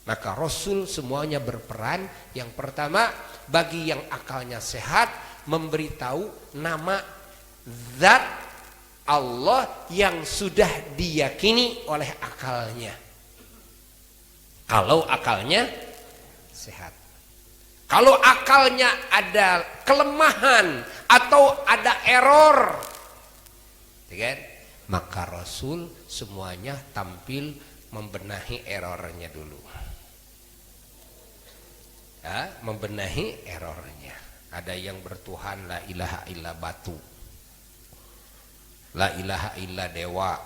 Maka rasul semuanya berperan. Yang pertama, bagi yang akalnya sehat, memberitahu nama zat Allah yang sudah diyakini oleh akalnya, kalau akalnya sehat. Kalau akalnya ada kelemahan atau ada error, kan? Maka rasul semuanya tampil membenahi errornya dulu, ya, membenahi errornya. Ada yang bertuhan la ilaha illa batu, la ilaha illa dewa,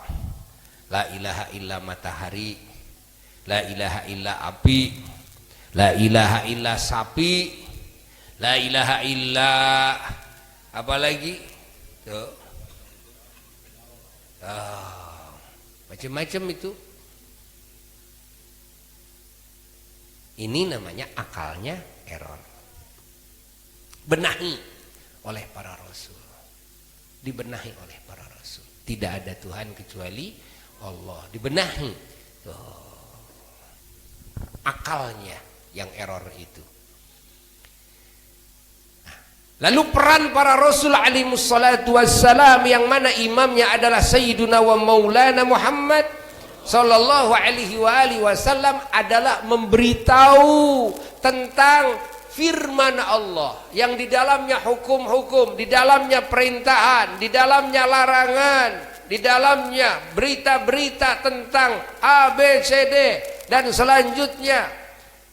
la ilaha illa matahari, la ilaha illa api, la ilaha illa sapi, la ilaha illa apa lagi tuh, macam-macam itu. Ini namanya akalnya error. Benahi oleh para rasul, dibenahi oleh para rasul. Tidak ada Tuhan kecuali Allah, dibenahi akalnya yang error itu. Lalu peran para rasul alaihi wassalatu wassalam, yang mana imamnya adalah Sayyiduna wa Maulana Muhammad sallallahu alaihi wasallam, adalah memberitahu tentang firman Allah yang di dalamnya hukum-hukum, di dalamnya perintahan, di dalamnya larangan, di dalamnya berita-berita tentang A, B, C, D dan selanjutnya.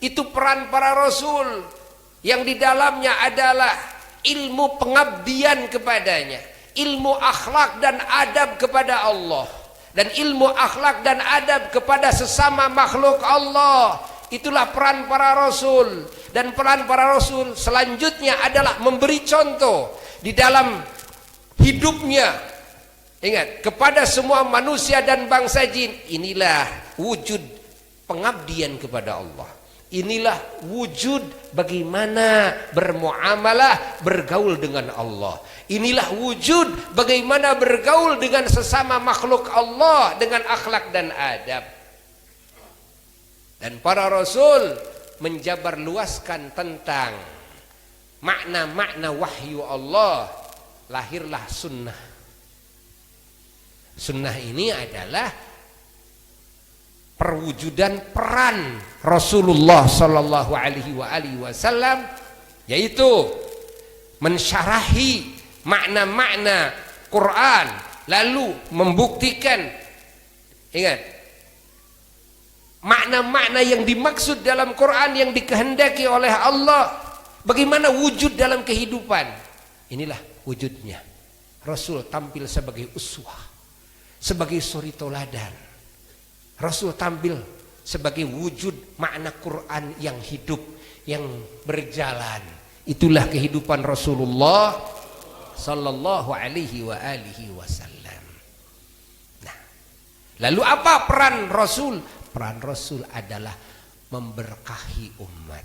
Itu peran para rasul yang di dalamnya adalah ilmu pengabdian kepadanya, ilmu akhlak dan adab kepada Allah, dan ilmu akhlak dan adab kepada sesama makhluk Allah. Itulah peran para rasul. Dan peran para rasul selanjutnya adalah memberi contoh di dalam hidupnya, ingat, kepada semua manusia dan bangsa jin. Inilah wujud pengabdian kepada Allah. Inilah wujud bagaimana bermuamalah, bergaul dengan Allah. Inilah wujud bagaimana bergaul dengan sesama makhluk Allah dengan akhlak dan adab. Dan para rasul menjabarluaskan tentang makna-makna wahyu Allah. Lahirlah sunnah. Sunnah ini adalah perwujudan peran Rasulullah sallallahu alaihi wasallam, yaitu mensyarahi makna-makna Quran, lalu membuktikan, ingat, makna-makna yang dimaksud dalam Quran yang dikehendaki oleh Allah, bagaimana wujud dalam kehidupan. Inilah wujudnya. Rasul tampil sebagai uswah, sebagai suri toladan. Rasul tampil sebagai wujud makna Quran yang hidup, yang berjalan. Itulah kehidupan Rasulullah sallallahu alaihi wasallam. Nah, lalu apa peran Rasul? Peran Rasul adalah memberkahi umat.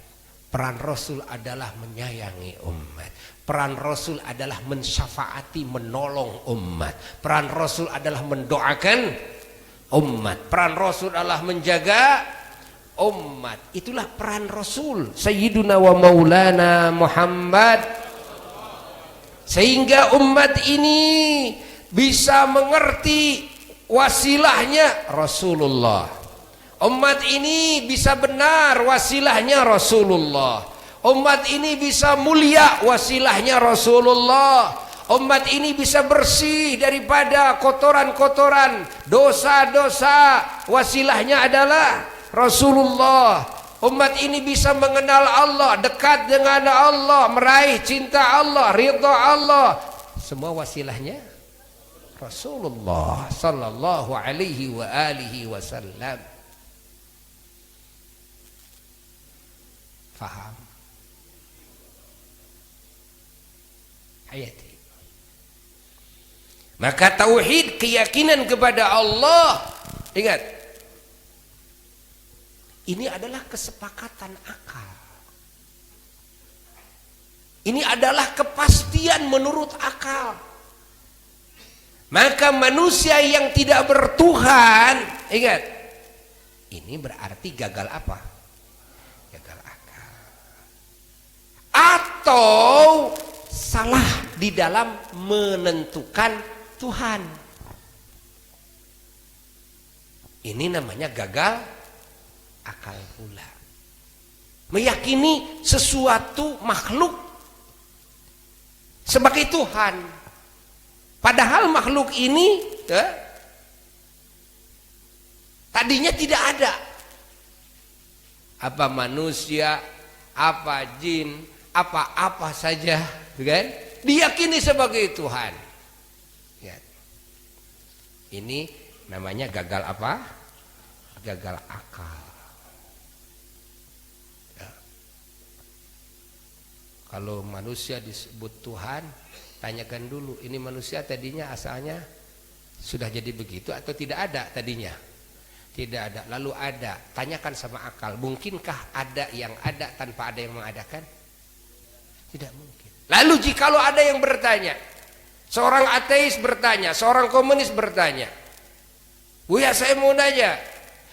Peran Rasul adalah menyayangi umat. Peran Rasul adalah mensyafaati, menolong umat. Peran Rasul adalah mendoakan umat. Peran Rasul adalah menjaga umat. Itulah peran Rasul Sayyiduna wa Maulana Muhammad, sehingga umat ini bisa mengerti wasilahnya Rasulullah. Umat ini bisa benar wasilahnya Rasulullah. Umat ini bisa mulia, wasilahnya Rasulullah. Umat ini bisa bersih daripada kotoran-kotoran, dosa-dosa, wasilahnya adalah Rasulullah. Umat ini bisa mengenal Allah, dekat dengan Allah, meraih cinta Allah, ridha Allah. Semua wasilahnya Rasulullah sallallahu alaihi wa alihi wasallam. Faham? Hayati. Maka tauhid, keyakinan kepada Allah, ingat, ini adalah kesepakatan akal. Ini adalah kepastian menurut akal. Maka manusia yang tidak bertuhan, ingat, ini berarti gagal apa? Gagal akal. Atau salah di dalam menentukan Tuhan. Ini namanya gagal akal pula. Meyakini sesuatu makhluk sebagai Tuhan, padahal makhluk ini tadinya tidak ada. Apa manusia, apa jin, apa-apa saja, kan? Diyakini sebagai Tuhan. Ya. Ini namanya gagal apa? Gagal akal. Ya. Kalau manusia disebut Tuhan, tanyakan dulu, ini manusia tadinya asalnya sudah jadi begitu atau tidak ada tadinya? Tidak ada, lalu ada. Tanyakan sama akal, mungkinkah ada yang ada tanpa ada yang mengadakan? Tidak mungkin. Lalu jikalau ada yang bertanya, seorang ateis bertanya, seorang komunis bertanya, Buya saya mau nanya,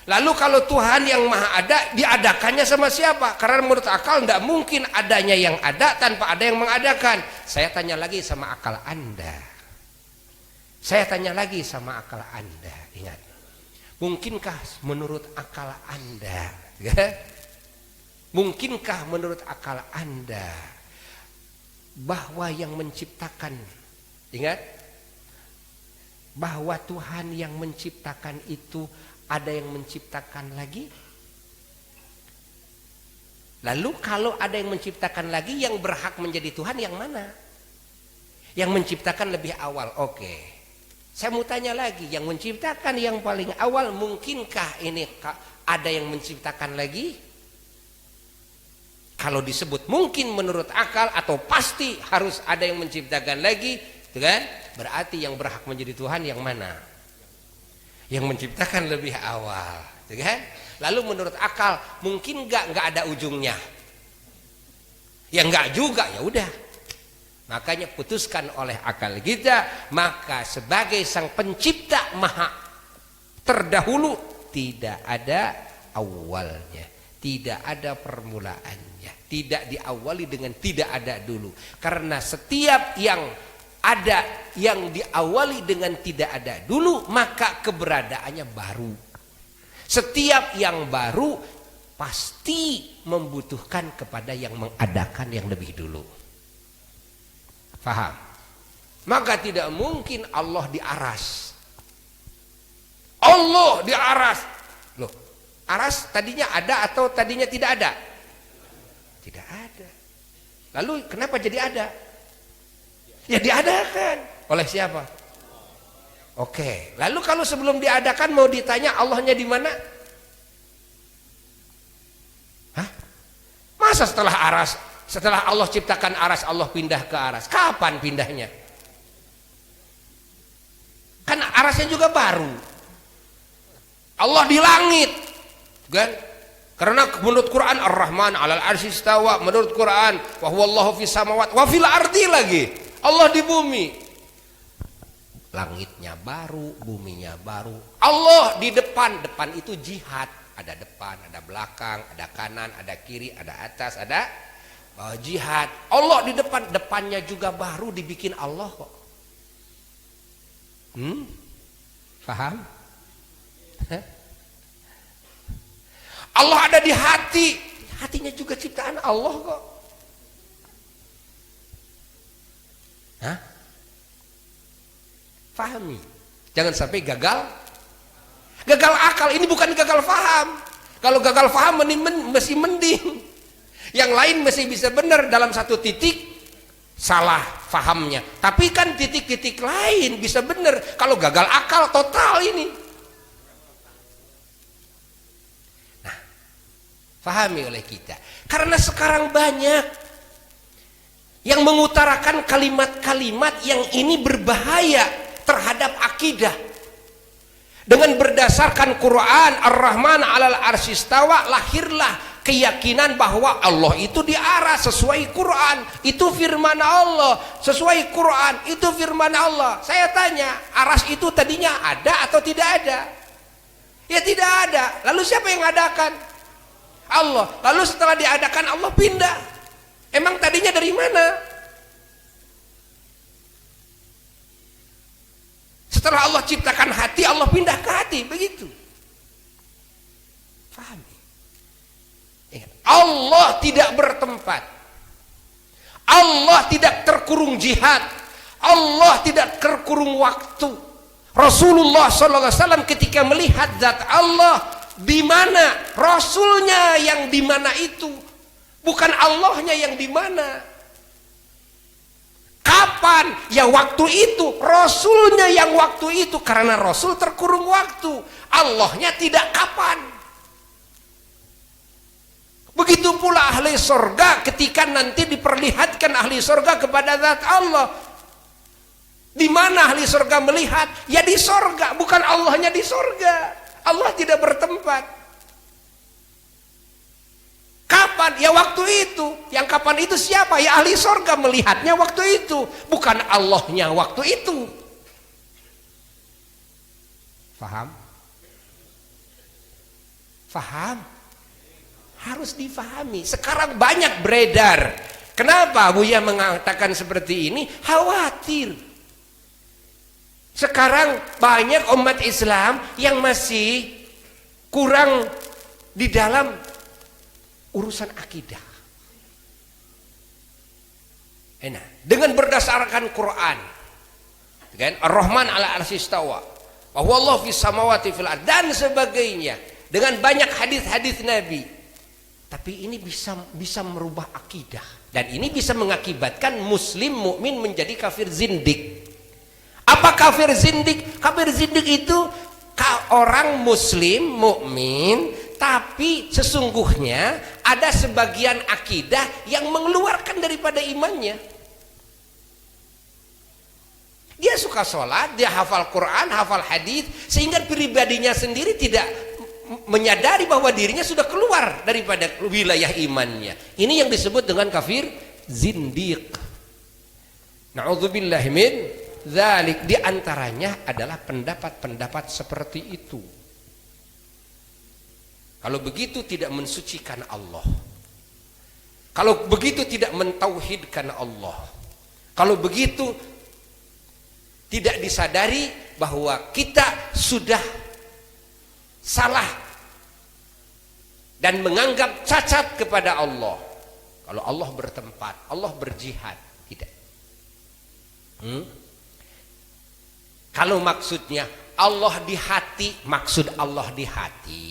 lalu kalau Tuhan yang maha ada, diadakannya sama siapa? Karena menurut akal tidak mungkin adanya yang ada tanpa ada yang mengadakan. Saya tanya lagi sama akal Anda. Saya tanya lagi sama akal Anda. Ingat, mungkinkah menurut akal Anda, mungkinkah menurut akal Anda bahwa yang menciptakan, ingat, bahwa Tuhan yang menciptakan itu ada yang menciptakan lagi? Lalu kalau ada yang menciptakan lagi, yang berhak menjadi Tuhan yang mana? Yang menciptakan lebih awal. Oke, saya mau tanya lagi, yang menciptakan yang paling awal, mungkinkah ini ada yang menciptakan lagi? Kalau disebut mungkin menurut akal atau pasti harus ada yang menciptakan lagi, itu kan? Berarti yang berhak menjadi Tuhan yang mana? Yang menciptakan lebih awal, itu kan? Lalu menurut akal mungkin nggak ada ujungnya? Ya nggak juga, ya udah. Makanya putuskan oleh akal kita, maka sebagai sang pencipta maha terdahulu tidak ada awalnya, tidak ada permulaannya, tidak diawali dengan tidak ada dulu. Karena setiap yang ada yang diawali dengan tidak ada dulu, maka keberadaannya baru. Setiap yang baru pasti membutuhkan kepada yang mengadakan yang lebih dulu. Faham? Maka tidak mungkin Allah di aras. Allah di aras. Loh, aras tadinya ada atau tadinya tidak ada? Tidak ada. Lalu kenapa jadi ada? Ya diadakan. Oleh siapa? Oke. Lalu kalau sebelum diadakan mau ditanya Allahnya di mana? Hah? Masa setelah aras, setelah Allah ciptakan aras, Allah pindah ke aras? Kapan pindahnya? Kan arasnya juga baru. Allah di langit, kan? Karena menurut Quran Ar-Rahman 'alal 'arsy istawa, menurut Quran wa huwallahu fis samawati wa fil ardi lagi. Allah di bumi. Langitnya baru, buminya baru. Allah di depan, depan itu jihad. Ada depan, ada belakang, ada kanan, ada kiri, ada atas, ada jihad. Allah di depan, depannya juga baru dibikin Allah kok. Paham? Allah ada di hati, hatinya juga ciptaan Allah kok. Fahami. Jangan sampai gagal akal. Ini bukan gagal faham. Kalau gagal faham masih mending. Yang lain masih bisa benar dalam satu titik salah fahamnya. Tapi kan titik-titik lain bisa benar. Kalau gagal akal total ini. Nah, fahami oleh kita. Karena sekarang banyak yang mengutarakan kalimat-kalimat yang ini berbahaya terhadap akidah. Dengan berdasarkan Quran Ar-Rahman 'alal arsy istawa, lahirlah keyakinan bahwa Allah itu di aras sesuai Quran, itu firman Allah, sesuai Quran, itu firman Allah. Saya tanya, aras itu tadinya ada atau tidak ada? Ya tidak ada. Lalu siapa yang adakan? Allah. Lalu setelah diadakan Allah pindah. Emang tadinya dari mana? Setelah Allah ciptakan hati, Allah pindah ke hati, begitu. Fahami. Allah tidak bertempat. Allah tidak terkurung jihad. Allah tidak terkurung waktu. Rasulullah SAW ketika melihat zat Allah di mana, Rasulnya yang di mana itu, bukan Allahnya yang di mana. Kapan? Ya waktu itu. Rasulnya yang waktu itu. Karena Rasul terkurung waktu. Allahnya tidak kapan. Begitu pula ahli surga ketika nanti diperlihatkan ahli surga kepada zat Allah. Di mana ahli surga melihat? Ya di surga. Bukan Allahnya di surga. Allah tidak bertempat. Kapan? Ya waktu itu. Yang kapan itu siapa? Ya ahli surga melihatnya waktu itu. Bukan Allahnya waktu itu. Faham? Faham? Harus difahami. Sekarang banyak beredar. Kenapa Buya mengatakan seperti ini? Khawatir. Sekarang banyak umat Islam yang masih kurang di dalam urusan akidah. Enak. Dengan berdasarkan Quran, kan? Ar-Rahman 'ala arsy istawa, wa huwa Allah fis samawati fil ard dan sebagainya. Dengan banyak hadis-hadis Nabi. Tapi ini bisa merubah akidah dan ini bisa mengakibatkan muslim mukmin menjadi kafir zindik. Apa kafir zindik? Kafir zindik itu orang muslim mukmin tapi sesungguhnya ada sebagian akidah yang mengeluarkan daripada imannya. Dia suka sholat, dia hafal Quran, hafal hadis, sehingga pribadinya sendiri tidak menyadari bahwa dirinya sudah keluar daripada wilayah imannya. Ini yang disebut dengan kafir zindiq. Na'udzubillahi min dzalik. Di antaranya adalah pendapat-pendapat seperti itu. Kalau begitu tidak mensucikan Allah. Kalau begitu tidak mentauhidkan Allah. Kalau begitu tidak disadari bahwa kita sudah salah dan menganggap cacat kepada Allah. Kalau Allah bertempat, Allah berjihad, tidak. Kalau maksudnya Allah di hati, maksud Allah di hati.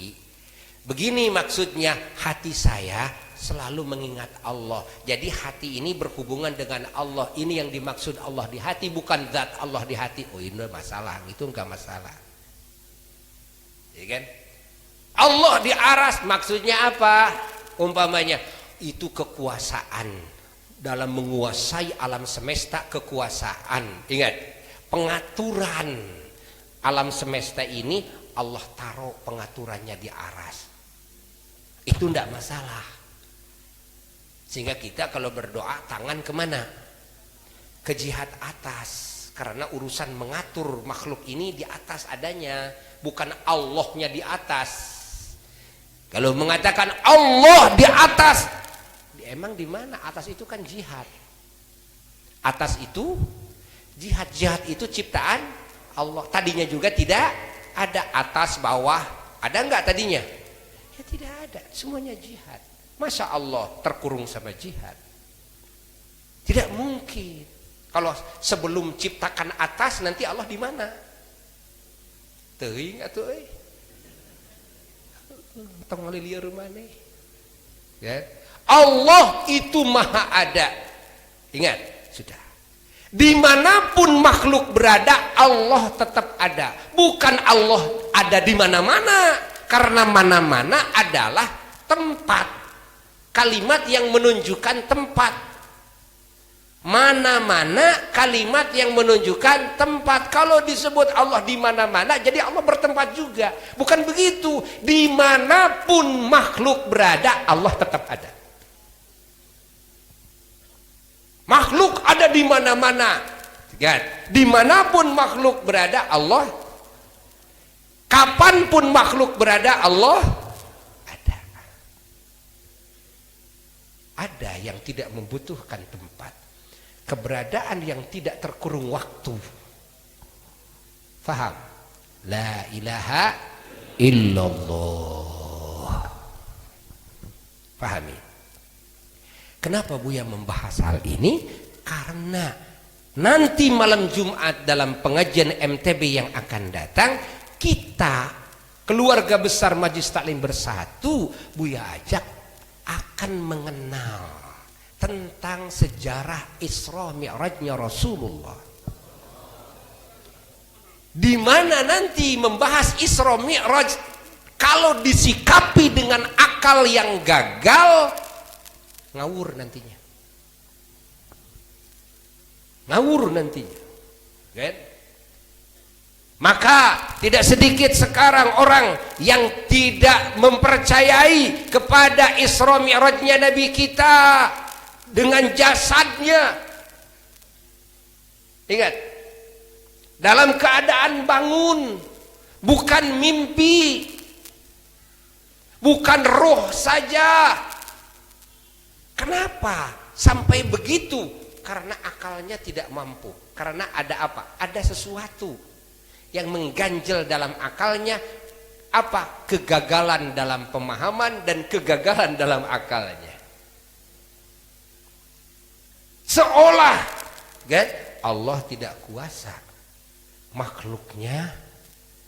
Begini maksudnya, hati saya selalu mengingat Allah. Jadi hati ini berhubungan dengan Allah. Ini yang dimaksud Allah di hati, bukan zat Allah di hati. Oh ini masalah, itu enggak masalah. Ya kan? Allah di aras maksudnya apa? Umpamanya itu kekuasaan dalam menguasai alam semesta, kekuasaan. Ingat, pengaturan alam semesta ini Allah taruh pengaturannya di aras. Itu tidak masalah. Sehingga kita kalau berdoa tangan kemana? Ke jihad atas. Karena urusan mengatur makhluk ini di atas adanya, bukan Allahnya di atas. Kalau mengatakan Allah di atas, emang di mana? Atas itu kan jihad. Atas itu jihad. Jihad itu ciptaan Allah. Tadinya juga tidak ada atas bawah. Ada enggak tadinya? Ya tidak ada, semuanya jihad. Masya Allah terkurung sama jihad. Tidak mungkin. Kalau sebelum ciptakan atas, nanti Allah di mana? Teuing atuh euy. Tong ngalilir mana? Ya. Allah itu maha ada. Ingat, sudah. Dimanapun makhluk berada, Allah tetap ada. Bukan Allah ada di mana-mana, karena mana-mana adalah tempat. Kalimat yang menunjukkan tempat. Mana-mana kalimat yang menunjukkan tempat. Kalau disebut Allah di mana-mana, jadi Allah bertempat juga. Bukan begitu. Dimanapun makhluk berada, Allah tetap ada. Makhluk ada di mana-mana. Dimanapun makhluk berada, Allah. Kapanpun makhluk berada, Allah ada. Ada yang tidak membutuhkan tempat. Keberadaan yang tidak terkurung waktu. Faham? La ilaha illallah. Pahami? Kenapa Buya membahas hal ini? Karena nanti malam Jumat dalam pengajian MTB yang akan datang, kita keluarga besar Majelis Taklim Bersatu, Buya ajak akan mengenal tentang sejarah Isra Mi'rajnya Rasulullah. Di mana nanti membahas Isra Mi'raj, kalau disikapi dengan akal yang gagal, ngawur nantinya. Ngawur nantinya. Kan? Maka tidak sedikit sekarang orang yang tidak mempercayai kepada Isra Mi'rajnya Nabi kita dengan jasadnya. Ingat, dalam keadaan bangun, bukan mimpi, bukan roh saja. Kenapa sampai begitu? Karena akalnya tidak mampu. Karena ada apa? Ada sesuatu yang mengganjal dalam akalnya. Apa? Kegagalan dalam pemahaman dan kegagalan dalam akalnya. Seolah kan, Allah tidak kuasa makhluknya.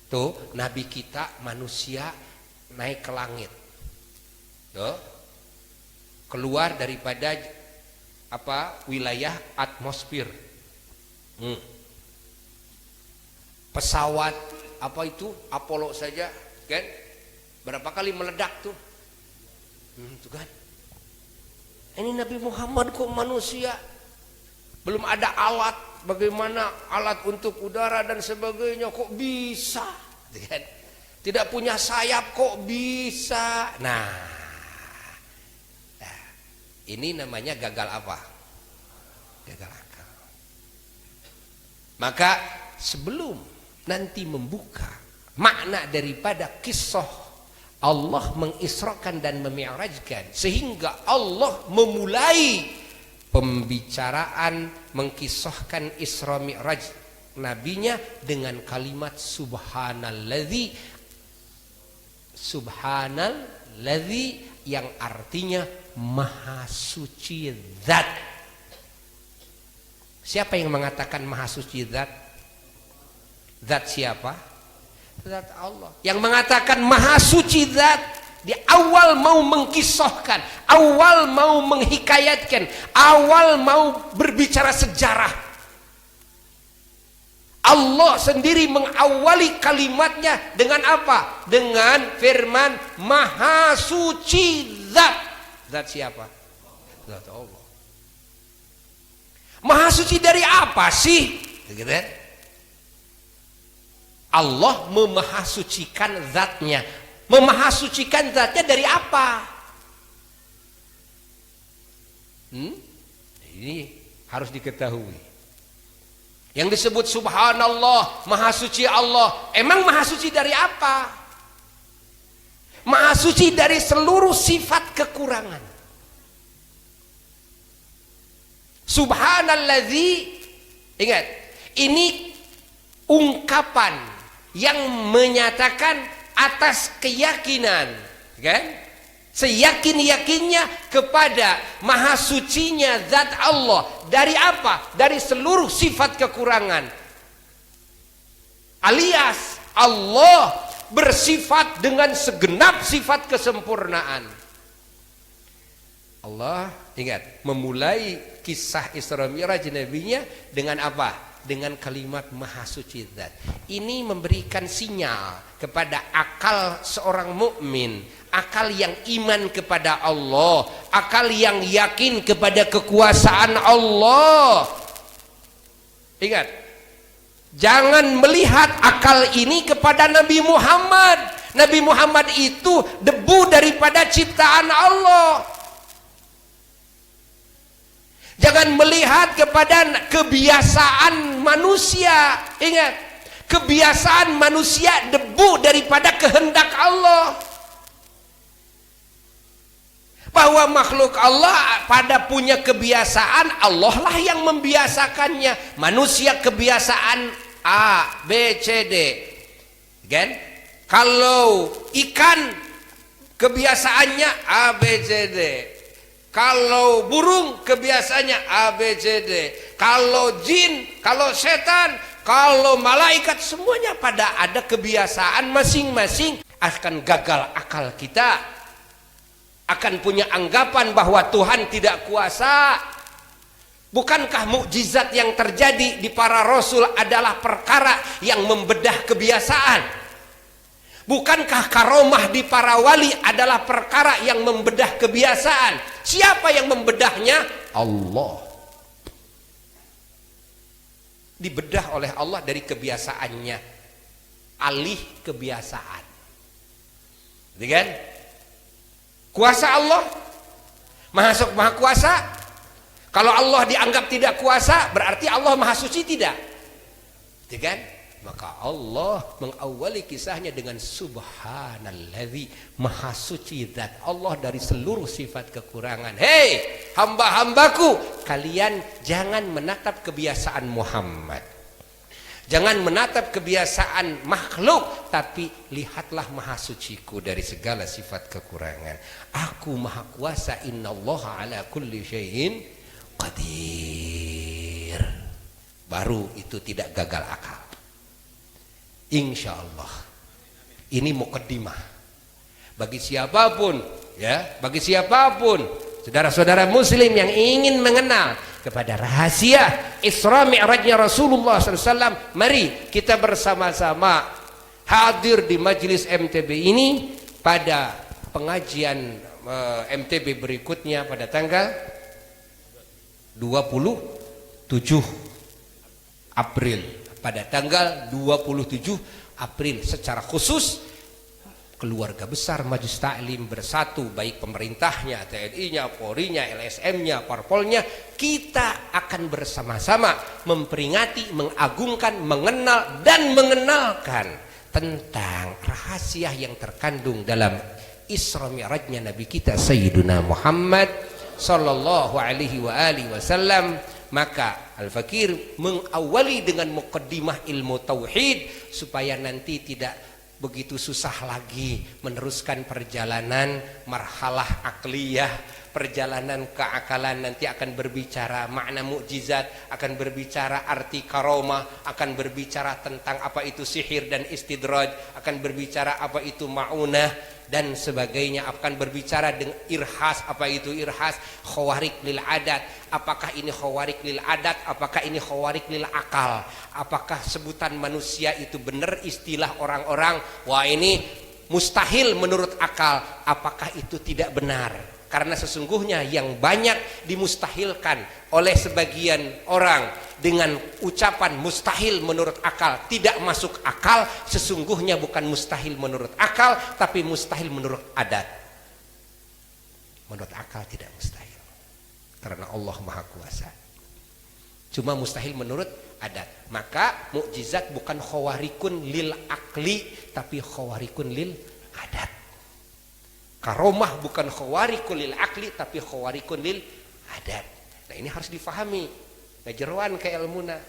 Tuh, Nabi kita manusia naik ke langit. Tuh, keluar daripada apa? Wilayah atmosfer. Pesawat apa itu? Apollo saja kan? Berapa kali meledak tuh? Tuh kan? Ini Nabi Muhammad kok manusia, belum ada alat, bagaimana alat untuk udara dan sebagainya, kok bisa? Tidak punya sayap kok bisa? Nah, ini namanya gagal apa? Gagal akal. Maka sebelum nanti membuka makna daripada kisah Allah mengisrakan dan memi'rajkan, sehingga Allah memulai pembicaraan mengkisahkan Isra Mi'raj nabinya dengan kalimat subhanalladzi, yang artinya maha suci zat. Siapa yang mengatakan maha suci zat? Zat siapa? Zat Allah. Yang mengatakan maha suci zat, di awal mau mengkisahkan, awal mau menghikayatkan, awal mau berbicara sejarah. Allah sendiri mengawali kalimatnya dengan apa? Dengan firman maha suci zat. Zat siapa? Zat Allah. Maha suci dari apa sih? Gitu kan? Allah memahasucikan zatnya. Memahasucikan zatnya dari apa? Ini harus diketahui. Yang disebut subhanallah, maha suci Allah, emang maha suci dari apa? Maha suci dari seluruh sifat kekurangan. Subhanalladzi, ingat, ini ungkapan yang menyatakan atas keyakinan, kan? seyakin-yakinnya kepada maha sucinya zat Allah. Dari apa? Dari seluruh sifat kekurangan. Alias Allah bersifat dengan segenap sifat kesempurnaan. Allah, ingat, memulai kisah Isra Mi'raj Nabinya dengan apa? Dengan kalimat maha suci zat. Ini memberikan sinyal kepada akal seorang mukmin, akal yang iman kepada Allah, akal yang yakin kepada kekuasaan Allah. Ingat, jangan melihat akal ini kepada Nabi Muhammad. Nabi Muhammad itu debu daripada ciptaan Allah. Jangan melihat kepada kebiasaan manusia. Ingat, kebiasaan manusia debu daripada kehendak Allah. Bahwa makhluk Allah pada punya kebiasaan, Allah lah yang membiasakannya. Manusia kebiasaan A, B, C, D. Kan? Kalau ikan kebiasaannya A, B, C, D. Kalau burung kebiasaannya A, B, C, D. Kalau jin, kalau setan, kalau malaikat, semuanya pada ada kebiasaan masing-masing. Akan gagal akal kita, akan punya anggapan bahwa Tuhan tidak kuasa. Bukankah mukjizat yang terjadi di para rasul adalah perkara yang membedah kebiasaan? Bukankah karomah di para wali adalah perkara yang membedah kebiasaan? Siapa yang membedahnya? Allah. Dibedah oleh Allah dari kebiasaannya. Alih kebiasaan. Gitu kan? Kuasa Allah, maha kuasa. Kalau Allah dianggap tidak kuasa, berarti Allah maha suci tidak? Gitu kan? Maka Allah mengawali kisahnya dengan subhanalladzi, maha suci zat Allah dari seluruh sifat kekurangan. Hei hamba-hambaku, kalian jangan menatap kebiasaan Muhammad, jangan menatap kebiasaan makhluk, tapi lihatlah maha suciku dari segala sifat kekurangan. Aku maha kuasa, innallaha ala kulli syai'in qadir. Baru itu tidak gagal akal. Insya Allah. Ini mukaddimah bagi siapapun, ya, bagi siapapun saudara-saudara muslim yang ingin mengenal kepada rahasia Isra Mi'rajnya Rasulullah SAW. Mari kita bersama-sama hadir di majelis MTB ini pada pengajian MTB berikutnya pada tanggal 27 April. Pada tanggal 27 April secara khusus keluarga besar Majelis Ta'lim bersatu, baik pemerintahnya, TNI-nya, Polri-nya, LSM-nya, Parpolnya, kita akan bersama-sama memperingati, mengagungkan, mengenal dan mengenalkan tentang rahasia yang terkandung dalam Isra Mi'rajnya Nabi kita Sayyiduna Muhammad sallallahu alaihi wasallam. Maka Al-Fakir mengawali dengan muqaddimah ilmu tauhid supaya nanti tidak begitu susah lagi meneruskan perjalanan marhalah akliyah, perjalanan keakalan. Nanti akan berbicara makna mukjizat, akan berbicara arti karomah, akan berbicara tentang apa itu sihir dan istidraj, akan berbicara apa itu ma'unah dan sebagainya, akan berbicara dengan irhas, apa itu irhas, khawarik lil adat, apakah ini khawarik lil adat, apakah ini khawarik lil akal, apakah sebutan manusia itu benar istilah orang-orang, wah ini mustahil menurut akal, apakah itu tidak benar? Karena sesungguhnya yang banyak dimustahilkan oleh sebagian orang dengan ucapan mustahil menurut akal, tidak masuk akal, sesungguhnya bukan mustahil menurut akal, tapi mustahil menurut adat. Menurut akal tidak mustahil, karena Allah Maha Kuasa. Cuma mustahil menurut adat. Maka mukjizat bukan khawarikun lil akli, tapi khawarikun lil adat. Karomah bukan khawarikun lil akli, tapi khawarikun lil adat. Nah ini harus difahami. Ngajeruan ke ilmuna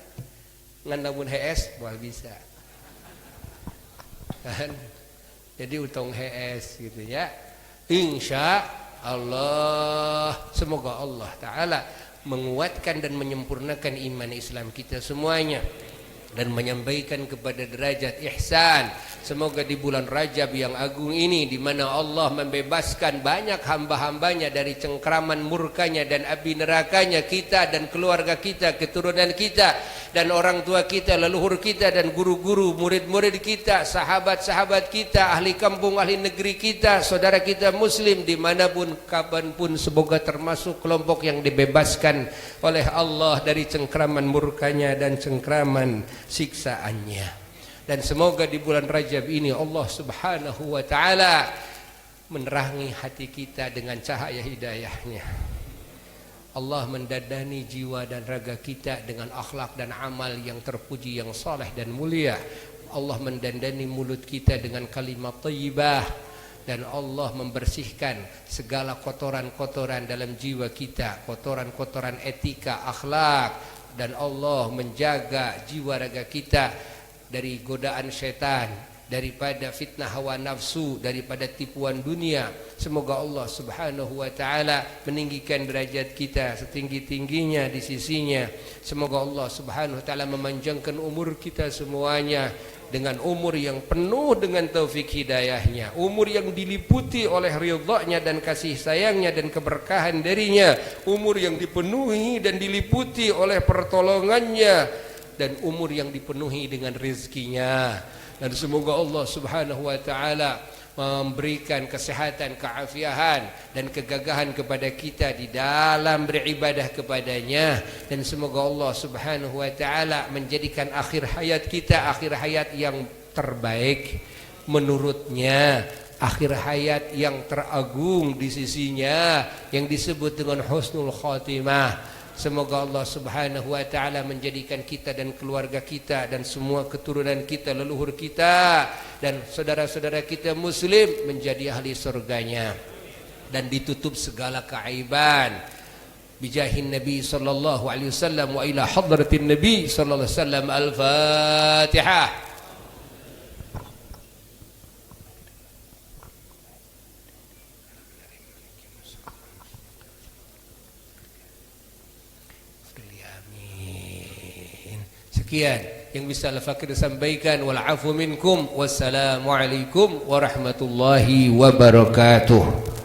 ngan namun HS moal bisa kan, jadi utang HS gitu ya. Insya Allah. Semoga Allah Ta'ala menguatkan dan menyempurnakan iman Islam kita semuanya dan menyampaikan kepada derajat ihsan. Semoga di bulan Rajab yang agung ini, di mana Allah membebaskan banyak hamba-hambanya dari cengkraman murkanya dan api nerakanya, kita dan keluarga kita, keturunan kita dan orang tua kita, leluhur kita dan guru-guru, murid-murid kita, sahabat-sahabat kita, ahli kampung, ahli negeri kita, saudara kita muslim dimanapun, kapanpun, semoga termasuk kelompok yang dibebaskan oleh Allah dari cengkraman murkanya dan cengkraman siksaannya. Dan semoga di bulan Rajab ini Allah Subhanahu wa Ta'ala menerangi hati kita dengan cahaya hidayahnya. Allah mendadani jiwa dan raga kita dengan akhlak dan amal yang terpuji, yang saleh dan mulia. Allah mendandani mulut kita dengan kalimat thayyibah, dan Allah membersihkan segala kotoran-kotoran dalam jiwa kita, kotoran-kotoran etika, akhlak, dan Allah menjaga jiwa raga kita dari godaan syaitan, daripada fitnah hawa nafsu, daripada tipuan dunia. Semoga Allah Subhanahu wa Ta'ala meninggikan derajat kita setinggi-tingginya di sisinya. Semoga Allah Subhanahu wa Ta'ala memanjangkan umur kita semuanya dengan umur yang penuh dengan taufik hidayahnya, umur yang diliputi oleh ridha-Nya dan kasih sayangnya dan keberkahan darinya, umur yang dipenuhi dan diliputi oleh pertolongannya, dan umur yang dipenuhi dengan rezekinya. Dan semoga Allah Subhanahu wa Ta'ala memberikan kesehatan, keafiatan dan kegagahan kepada kita di dalam beribadah kepadanya. Dan semoga Allah Subhanahu wa Ta'ala menjadikan akhir hayat kita akhir hayat yang terbaik menurutnya, akhir hayat yang teragung di sisinya, yang disebut dengan husnul khatimah. Semoga Allah Subhanahu wa Ta'ala menjadikan kita dan keluarga kita dan semua keturunan kita, leluhur kita dan saudara-saudara kita muslim menjadi ahli surganya, dan ditutup segala keaiban bijahin Nabi sallallahu alaihi wasallam wa ila hadratin Nabi sallallahu alaihi wasallam. Al-Fatihah. Sekian yang bisa Al-Fakir sampaikan. Wal afu minkum. Wassalamualaikum warahmatullahi wabarakatuh.